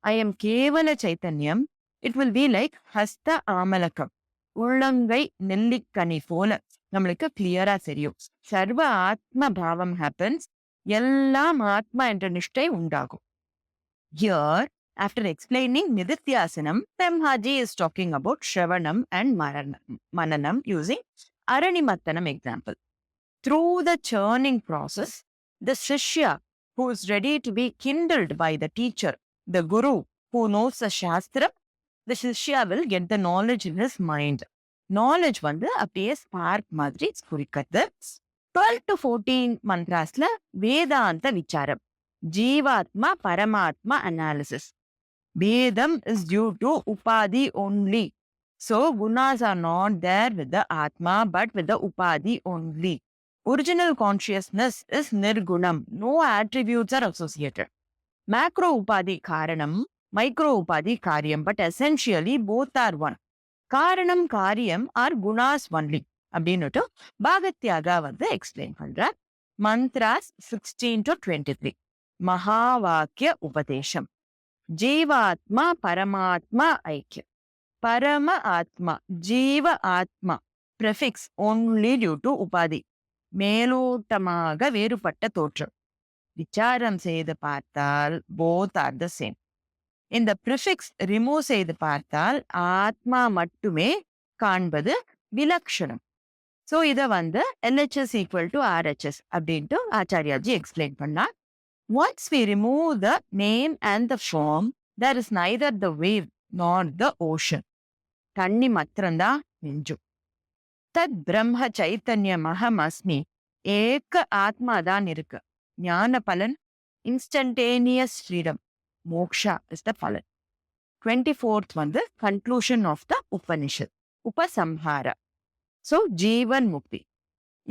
I am Kevala Chaitanyam. It will be like Hasta Amalakam. Ullangai Nellikkani போல நம்மளுக்கு கிளியரா தெரியும். சர்வ ஆத்ம பாவம் happens. எல்லாம் ஆத்மா என்ற நிஷ்டை உண்டாகும். Here, after explaining Nidityasanam, Brahmaji is talking about Shravanam and Mananam using Aranimattanam example. Through the churning process, the Shishya who is ready to be kindled by the teacher, the Guru who knows the Shastra, the Shishya will get the knowledge in his mind. Knowledge வந்து அப்படியே spark மாதிரி குறிக்கிறது. 12 to 14 மந்த்ராஸ்ல வேதாந்த விசாரம், ஜீவாத்மா பரமாத்மா analysis. Vedam is due to Upadhi only. So, gunas are not there with the Atma, but with the Upadhi only. Original consciousness is Nirgunam. No attributes are associated. Macro Upadhi Karanam, micro Upadhi Karyam, but essentially both are one. Karanam, Karyam are gunas only. அப்படின்னுட்டு பாகத்யாகா வந்து explain பண்றார். Mantras 16 to 23. மகாவாக்கிய உபதேசம். ஜீவாத்மா பரமாத்மா ஐக்கியம். பரம ஆத்மா, ஜீவ ஆத்மா, ப்ரெஃபிக்ஸ் only due to உபாதி, மேலோட்டமாக வேறுபட்ட தோற்றம். விசாரம் செய்து பார்த்தால் both are the same. இந்த ப்ரிஃபிக்ஸ் ரிமூவ் செய்து பார்த்தால் ஆத்மா மட்டுமே காண்பது விலக்ஷணம். ஸோ இதை வந்து LHS equal to RHS அப்படின்ட்டு ஆச்சாரியாஜி எக்ஸ்பிளைன் பண்ணார். Once we remove the name and the form, there is neither the wave nor the ocean. தண்ணி மாத்திரம்தான் மிஞ்சும். தத் பிரம்ம சைத்தன்யம் அகம் அஸ்மி, ஏக ஆத்மா தான் இருக்கு. ஞான பலன் instantaneous freedom, moksha is the பலன். 24th வந்து கன்க்ளூஷன் ஆஃப் த உபனிஷத், உபசம்ஹாரா. ஸோ ஜீவன் முக்தி.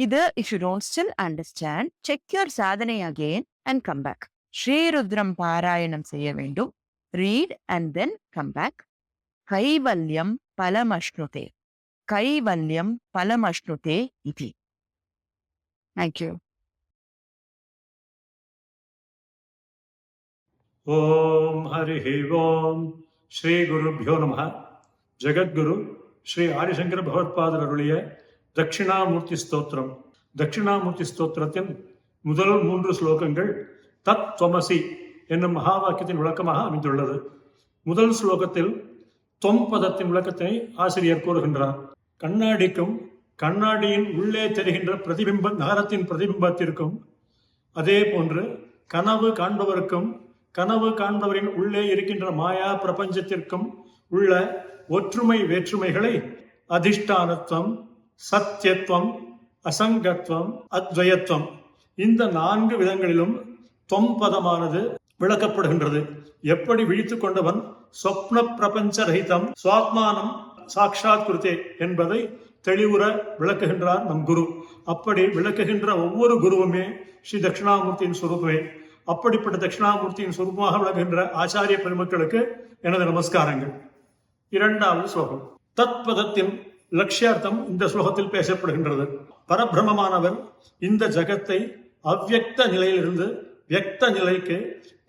இது if you don't still understand, check your sadhana again and come back. Shri Rudram Parayanam செய்ய வேண்டும். Read and then come back. கைவல்யம் பலமஷ்ணுதே. கைவல்யம் பலமஷ்ணுதே இதி. Thank you. Om Harihi Om Shri Gurubhyo Namaha. Jagadguru Shri Arishankara Bhagavad அருளிய தட்சிணாமூர்த்தி ஸ்தோத்திரம். தட்சிணாமூர்த்தி ஸ்தோத்திரத்தின் முதல் 3 ஸ்லோகங்கள் தத் துவமசி என்னும் மகா வாக்கியத்தின் விளக்கமாக அமைந்துள்ளது. முதல் ஸ்லோகத்தில் தொம் பதத்தின் விளக்கத்தை ஆசிரியர் கூறுகின்றார். கண்ணாடிக்கும் கண்ணாடியின் உள்ளே தெரிகின்ற பிரதிபிம்ப நகரத்தின் பிரதிபிம்பத்திற்கும், அதே போன்று கனவு காண்பவருக்கும் கனவு காண்பவரின் உள்ளே இருக்கின்ற மாயா பிரபஞ்சத்திற்கும் உள்ள ஒற்றுமை வேற்றுமைகளை அதிஷ்டானத்துவம், சத்தியத்துவம், அசங்கத்துவம், அத்வயத்துவம், இந்த 4 விதங்களிலும் தொம்பதமானது விளக்கப்படுகின்றது. எப்படி விழித்துக் கொண்டவன் சொப்ன பிரபஞ்ச ரஹிதம் சுவாத்மானம் சாட்சாத் குருதே என்பதை தெளிவுற விளக்குகின்றார் நம் குரு. அப்படி விளக்குகின்ற ஒவ்வொரு குருவுமே ஸ்ரீ தட்சிணாமூர்த்தியின் சுரூபமே. அப்படிப்பட்ட தட்சிணாமூர்த்தியின் சுரூபமாக விளக்குகின்ற ஆச்சாரிய பெருமக்களுக்கு எனது நமஸ்காரங்கள். 2வது ஸ்லோகம். தத்பதத்தின் லட்சியார்த்தம் இந்த ஸ்லோகத்தில் பேசப்படுகின்றது. பரபிரமமானவர் இந்த ஜகத்தை அவ்யக்த நிலையிலிருந்து வியக்த நிலைக்கு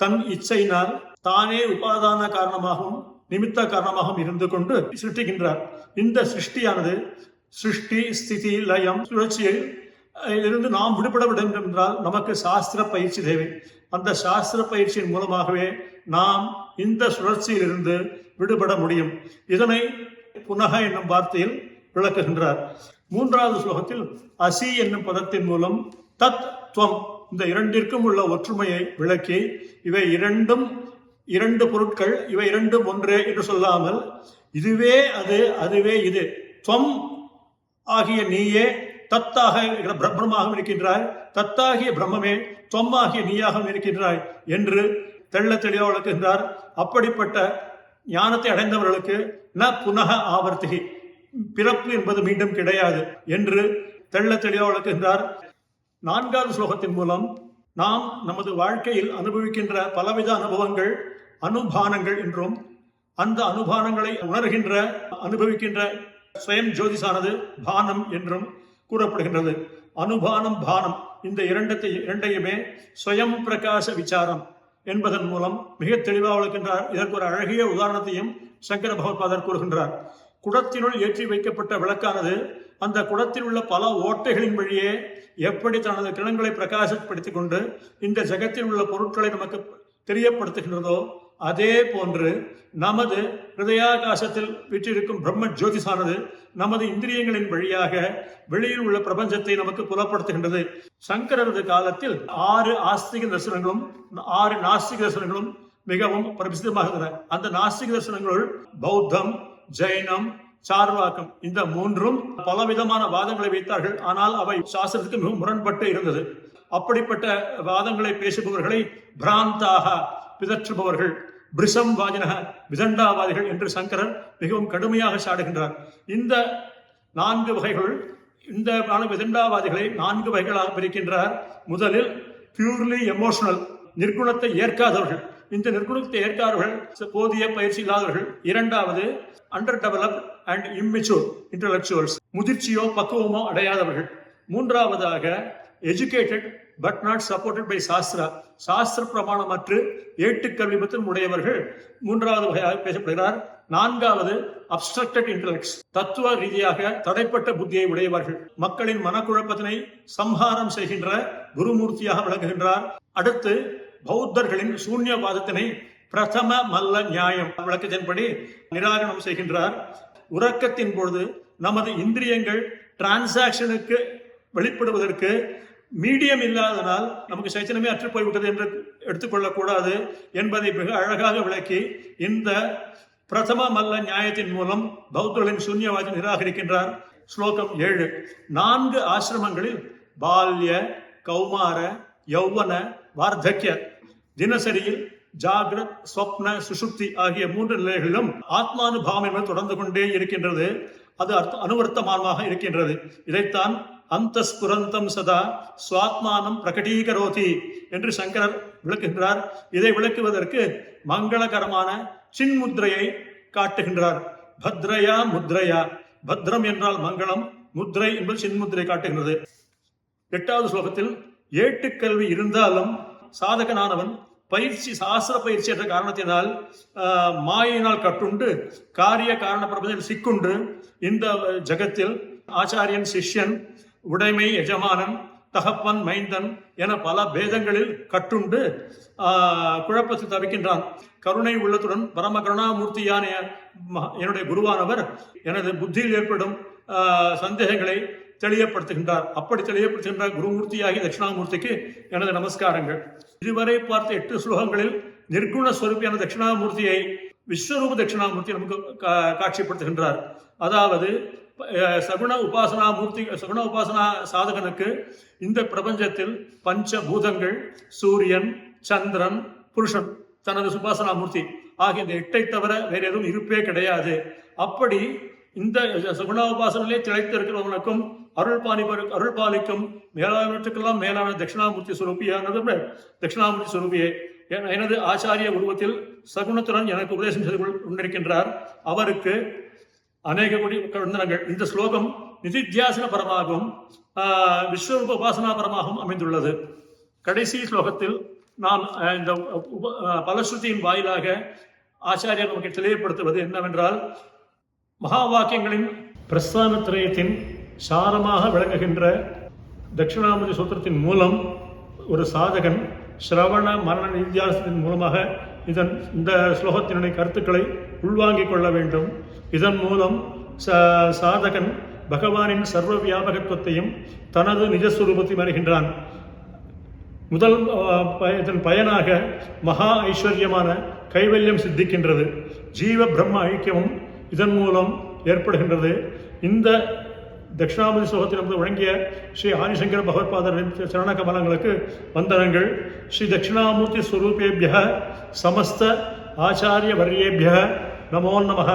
தன் இச்சையினால் தானே உபாதான காரணமாகவும் நிமித்த காரணமாகவும் இருந்து கொண்டு சிருஷ்டிக்கின்றார். இந்த சிருஷ்டியானது சிருஷ்டி ஸ்திதி லயம் சுழற்சியில் இருந்து நாம் விடுபட வேண்டும் என்றால் நமக்கு சாஸ்திர பயிற்சி தேவை. அந்த சாஸ்திர பயிற்சியின் மூலமாகவே நாம் இந்த சுழற்சியிலிருந்து விடுபட முடியும். இதனை புனக என்னும் வார்த்தையில் விளக்குகின்றார். 3வது ஸ்லோகத்தில் அசி என்னும் பதத்தின் மூலம் தத் துவம் இந்த இரண்டிற்கும் உள்ள ஒற்றுமையை விளக்கி, இவை இரண்டு பொருட்கள், இவை இரண்டும் ஒன்றே என்று சொல்லாமல் இதுவே அது, அதுவே இது, துவம் ஆகிய நீயே தத்தாக பிரம்மமாகவும் இருக்கின்றாய், தத்தாகிய பிரம்மமே தொம்மாகிய நீயாகவும் இருக்கின்றாய் என்று தெள்ள தெளிவாக விளக்குகின்றார். அப்படிப்பட்ட ஞானத்தை அடைந்தவர்களுக்கு ந புனக ஆவர்த்திகி, பிறப்பு என்பது மீண்டும் கிடையாது என்று தெள்ள தெளிவாக விளக்குகின்றார். 4வது ஸ்லோகத்தின் மூலம் நாம் நமது வாழ்க்கையில் அனுபவிக்கின்ற பலவித அனுபவங்கள் அனுபானங்கள் என்றும், அந்த அனுபானங்களை உணர்கின்ற அனுபவிக்கின்ற ஸ்வயம் ஜோதிஷானது பானம் என்றும் கூறப்படுகின்றது. அனுபானம் பானம் இந்த இரண்டையுமே ஸ்வயம் பிரகாச விசாரம் என்பதன் மூலம் மிக தெளிவாக விளக்கின்றார். இதற்கு ஒரு அழகிய உதாரணத்தையும் சங்கர பகவத்பாதர் கூறுகின்றார். குடத்தினுள் ஏற்றி வைக்கப்பட்ட விளக்கானது அந்த குடத்தில் உள்ள பல ஓட்டைகளின் வழியே எப்படி தனது கிரணங்களை பிரகாசப்படுத்திக் கொண்டு இந்த ஜகத்தில் உள்ள பொருட்களை நமக்கு தெரியப்படுத்துகின்றதோ, அதே போன்று நமது ஹிருதயாகாசத்தில் வீற்றிருக்கும் பிரம்ம ஜோதிஷானது நமது இந்திரியங்களின் வழியாக வெளியில் உள்ள பிரபஞ்சத்தை நமக்கு புலப்படுத்துகின்றது. சங்கரரது காலத்தில் 6 ஆஸ்திக தரிசனங்களும் 6 நாஸ்திக தரிசனங்களும் மிகவும் பிரசித்தமாகின்றன. அந்த நாஸ்திக தரிசனங்களுள் பௌத்தம், ஜைனம், சார்வாக்கம் இந்த 3ம் பலவிதமான வாதங்களை வைத்தார்கள். ஆனால் அவை சாஸ்திரத்துக்கு மிகவும் முரண்பட்டு இருந்தது. அப்படிப்பட்ட வாதங்களை பேசுபவர்களை பிராந்தாக, பிதற்றுபவர்கள், பிரிசம் வாஜினக, விதண்டாவாதிகள் என்று சங்கரர் மிகவும் கடுமையாக சாடுகின்றார். இந்த 4 வகைகள், இந்த விதண்டாவாதிகளை 4 வகைகளாக பிரிக்கின்றார். முதலில் பியூர்லி எமோஷனல், நிர்குணத்தை ஏற்காதவர்கள். இந்த நிர்குணத்தை ஏற்காதவர்கள் போதிய பயிற்சி இல்லாதவர்கள். 2வது under developed and immature intellectuals, முதிர்ச்சியோ பக்குவமோ அடையாதவர்கள். 3வதாக educated but not supported by shastra, சாஸ்திர பிரமாணமற்று ஏட்டுக்கல்வி மற்றும் உடையவர்கள் 3வது வகையாக பேசப்படுகிறார். 4வது அப்ஸ்ட்ரக்டட் இன்டலெக்ட்ஸ், தத்துவ ரீதியாக தடைப்பட்ட புத்தியை உடையவர்கள். மக்களின் மனக்குழப்பத்தினை சம்ஹாரம் செய்கின்ற குருமூர்த்தியாக விளங்குகின்றார். அடுத்து பௌத்தர்களின் சூன்யவாதத்தினை பிரதம மல்ல நியாயம் விளக்கத்தின்படி நிராகரணம் செய்கின்றார். உறக்கத்தின் பொழுது நமது இந்திரியங்கள் டிரான்சாக்சனுக்கு வெளிப்படுவதற்கு மீடியம் இல்லாதனால் நமக்கு சைத்தன்யமே அற்று போய்விட்டது என்று எடுத்துக்கொள்ளக்கூடாது என்பதை மிக அழகாக விளக்கி இந்த பிரதம மல்ல நியாயத்தின் மூலம் பௌத்தர்களின் சூன்யவாதி நிராகரிக்கின்றார். ஸ்லோகம் 7. 4 ஆசிரமங்களில் பால்ய, கௌமார, யௌவன, வார்த்தக்ய தினசரியில் ஜாகிரத், ஸ்வப்ன, சுஷுப்தி ஆகிய 3 நிலைகளிலும் ஆத்மானுபாவம் என்பது தொடர்ந்து கொண்டே இருக்கின்றது. அது அனுவர்த்தமானமாக இருக்கின்றது. இதைத்தான் அந்தஸ்புரந்தம் சதா சுவாத்மானம் பிரகடீகரோதி என்று சங்கரர் விளக்குகின்றார். இதை விளக்குவதற்கு மங்களகரமான சின்முத்ரையை காட்டுகின்றார். பத்ரயா முத்ரையா, பத்ரம் என்றால் மங்களம், முத்ரை என்பது சின்முத்ரை காட்டுகின்றது. 8வது ஸ்லோகத்தில் ஏட்டுக்கல்வி இருந்தாலும் சாதகனானவன் பயிற்சி, சாஸ்திர பயிற்சி என்ற காரணத்தினால் மாயினால் கட்டுண்டு காரிய காரண பிரபஞ்சத்தில் சிக்குண்டு இந்த ஜகத்தில் ஆச்சாரியன், சிஷ்யன், உடைமை, எஜமானன், தகப்பன், மைந்தன் என பல பேதங்களில் கட்டுண்டு குழப்பத்தில் தவிக்கின்றான். கருணை உள்ளத்துடன் பரம கருணாமூர்த்தியான என்னுடைய குருவானவர் எனது புத்தியில் ஏற்படும் சந்தேகங்களை தெளியப்படுத்துகின்றார். அப்படி தெளியப்படுத்துகின்ற குருமூர்த்தியாகி தட்சிணாமூர்த்திக்கு எனது நமஸ்காரங்கள். இதுவரை பார்த்த 8 ஸ்லோகங்களில் நிர்குண ஸ்வரூபியான தட்சிணாமூர்த்தியை விஸ்வரூப தட்சிணாமூர்த்தி நமக்கு காட்சிப்படுத்துகின்றார். அதாவது சகுண உபாசனா சாதகனுக்கு இந்த பிரபஞ்சத்தில் பஞ்சபூதங்கள், சூரியன், சந்திரன், புருஷன் தனது உபாசனாமூர்த்தி ஆகிய இந்த 8ஐ தவிர வேற எதுவும் இருப்பே கிடையாது. அப்படி இந்த சகுண உபாசனையிலே திளைத்திருக்கிறவனுக்கும் அருள் பாலிக்கும் மேலானவற்றுக்கெல்லாம் மேலான தட்சிணாமூர்த்தி சுரூபியானது தட்சிணாமூர்த்தி சுரூபியே எனது ஆச்சாரிய உருவத்தில் சகுணத்துடன் எனக்கு உபதேசம் செய்து கொண்டிருக்கின்றார். அவருக்கு அநேக கோடி வந்தனங்கள். இந்த ஸ்லோகம் நிதித்தியாசன பரமாகவும் விஸ்வரூப உபாசனா பரமாகவும் அமைந்துள்ளது. கடைசி ஸ்லோகத்தில் நாம் இந்த பலஸ்ருதியின் வாயிலாக ஆச்சாரியர் நமக்கு தெளிவுபடுத்துவது என்னவென்றால், மகா வாக்கியங்களின் பிரஸ்தானத்திரயத்தின் சாரமாக விளங்குகின்ற தட்சிணாமூர்த்தி சூத்திரத்தின் மூலம் ஒரு சாதகன் சிரவண மரண நிதித்தியாசனத்தின் மூலமாக இந்த ஸ்லோகத்தினுடைய கருத்துக்களை உள்வாங்கிக் கொள்ள வேண்டும். இதன் மூலம் சாதகன் பகவானின் சர்வ வியாபகத்துவத்தையும் தனது நிஜஸ்வரூபத்தையும் அறிகின்றான். முதல் இதன் பயனாக மகா ஐஸ்வர்யமான கைவல்யம் சித்திக்கின்றது. ஜீவ பிரம்ம ஐக்கியமும் இதன் மூலம் ஏற்படுகின்றது. இந்த தட்சிணாமூர்த்தி ஸ்லோகத்தில் நமக்கு வழங்கிய ஸ்ரீ ஆதிசங்கர பகவத்பாதரின் சரண கமலங்களுக்கு வந்தனங்கள். ஸ்ரீ தட்சிணாமூர்த்தி ஸ்வரூபேபிய சமஸ்த ஆச்சாரிய வர்யேபிய நமோ நமः.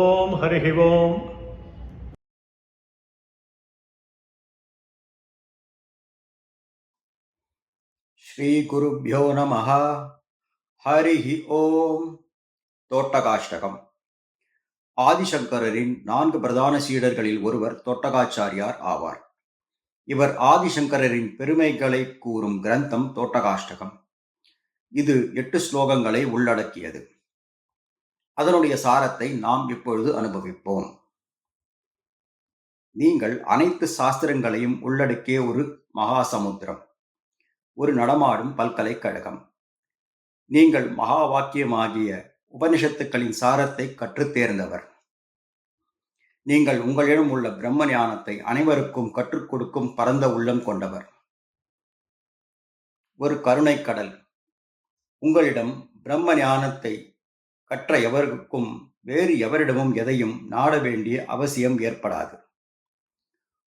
ஓம் ஹரி ஓம். ஸ்ரீ குருப்யோ நமः. ஹரி ஓம். தோட்டகாஷ்டகம். ஆதிசங்கரின் 4 பிரதான சீடர்களில் ஒருவர் தோட்டகாச்சாரியார் ஆவார். இவர் ஆதிசங்கரின் பெருமைகளை கூறும் கிரந்தம் தோட்டகாஷ்டகம். இது 8 ஸ்லோகங்களை உள்ளடக்கியது. அதனுடைய சாரத்தை நாம் இப்பொழுது அனுபவிப்போம். நீங்கள் அனைத்து சாஸ்திரங்களையும் உள்ளடக்கிய ஒரு மகாசமுத்திரம், ஒரு நடமாடும் பல்கலைக்கழகம். நீங்கள் மகா வாக்கியமாகிய உபனிஷத்துக்களின் சாரத்தை கற்றுத் தேர்ந்தவர். நீங்கள் உங்களிடம் உள்ள பிரம்ம ஞானத்தை அனைவருக்கும் கற்றுக் கொடுக்கும் பரந்த உள்ளம் கொண்டவர். ஒரு கருணை கடல். உங்களிடம் பிரம்ம ஞானத்தை கற்ற எவருக்கும் வேறு எவரிடமும் எதையும் நாட வேண்டிய அவசியம் ஏற்படாது.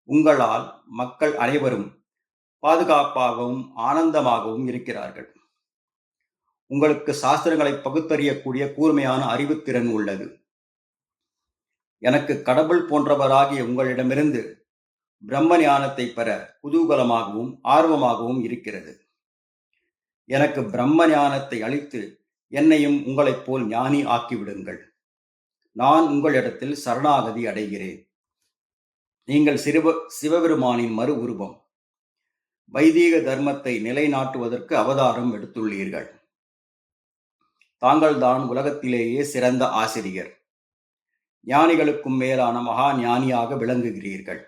உங்களால் மக்கள் அனைவரும் பாதுகாப்பாகவும் ஆனந்தமாகவும் இருக்கிறார்கள். உங்களுக்கு சாஸ்திரங்களை பகுத்தறியக்கூடிய கூர்மையான அறிவுத்திறன் உள்ளது. எனக்கு கடவுள் போன்றவராகிய உங்களிடமிருந்து பிரம்ம ஞானத்தை பெற குதூகலமாகவும் ஆர்வமாகவும் இருக்கிறது. எனக்கு பிரம்ம ஞானத்தை அளித்து என்னையும் உங்களைப் போல் ஞானி ஆக்கிவிடுங்கள். நான் உங்களிடத்தில் சரணாகதி அடைகிறேன். நீங்கள் சிவபெருமானின் மறு உருவம். வைதீக தர்மத்தை நிலைநாட்டுவதற்கு அவதாரம் எடுத்துள்ளீர்கள். தாங்கள்தான் உலகத்திலேயே சிறந்த ஆசிரியர். ஞானிகளுக்கும் மேலான மகா ஞானியாக விளங்குகிறீர்கள்.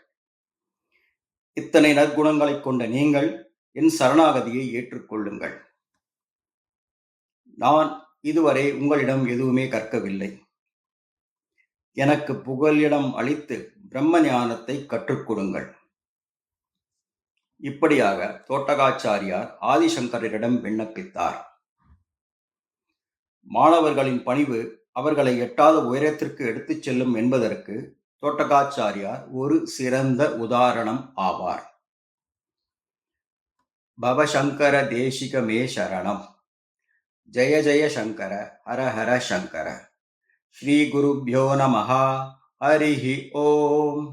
இத்தனை நற்குணங்களைக் கொண்ட நீங்கள் என் சரணாகதியை ஏற்றுக்கொள்ளுங்கள். நான் இதுவரை உங்களிடம் எதுவுமே கற்கவில்லை. எனக்கு புகலிடம் அளித்து பிரம்ம ஞானத்தை கற்றுக் கொடுங்கள். இப்படியாக தோட்டகாச்சாரியார் ஆதிசங்கரிடம் விண்ணப்பித்தார். மாணவர்களின் பணிவு அவர்களை எட்டாத உயரத்திற்கு எடுத்துச் செல்லும் என்பதற்கு தோட்டகாச்சாரியார் ஒரு சிறந்த உதாரணம் ஆவார். பவசங்கர தேசிக மே சரணம். ஜெய ஜெய சங்கர, ஹர ஹர சங்கர. ஸ்ரீ குருப்யோ நமः. ஹரி ஓம்.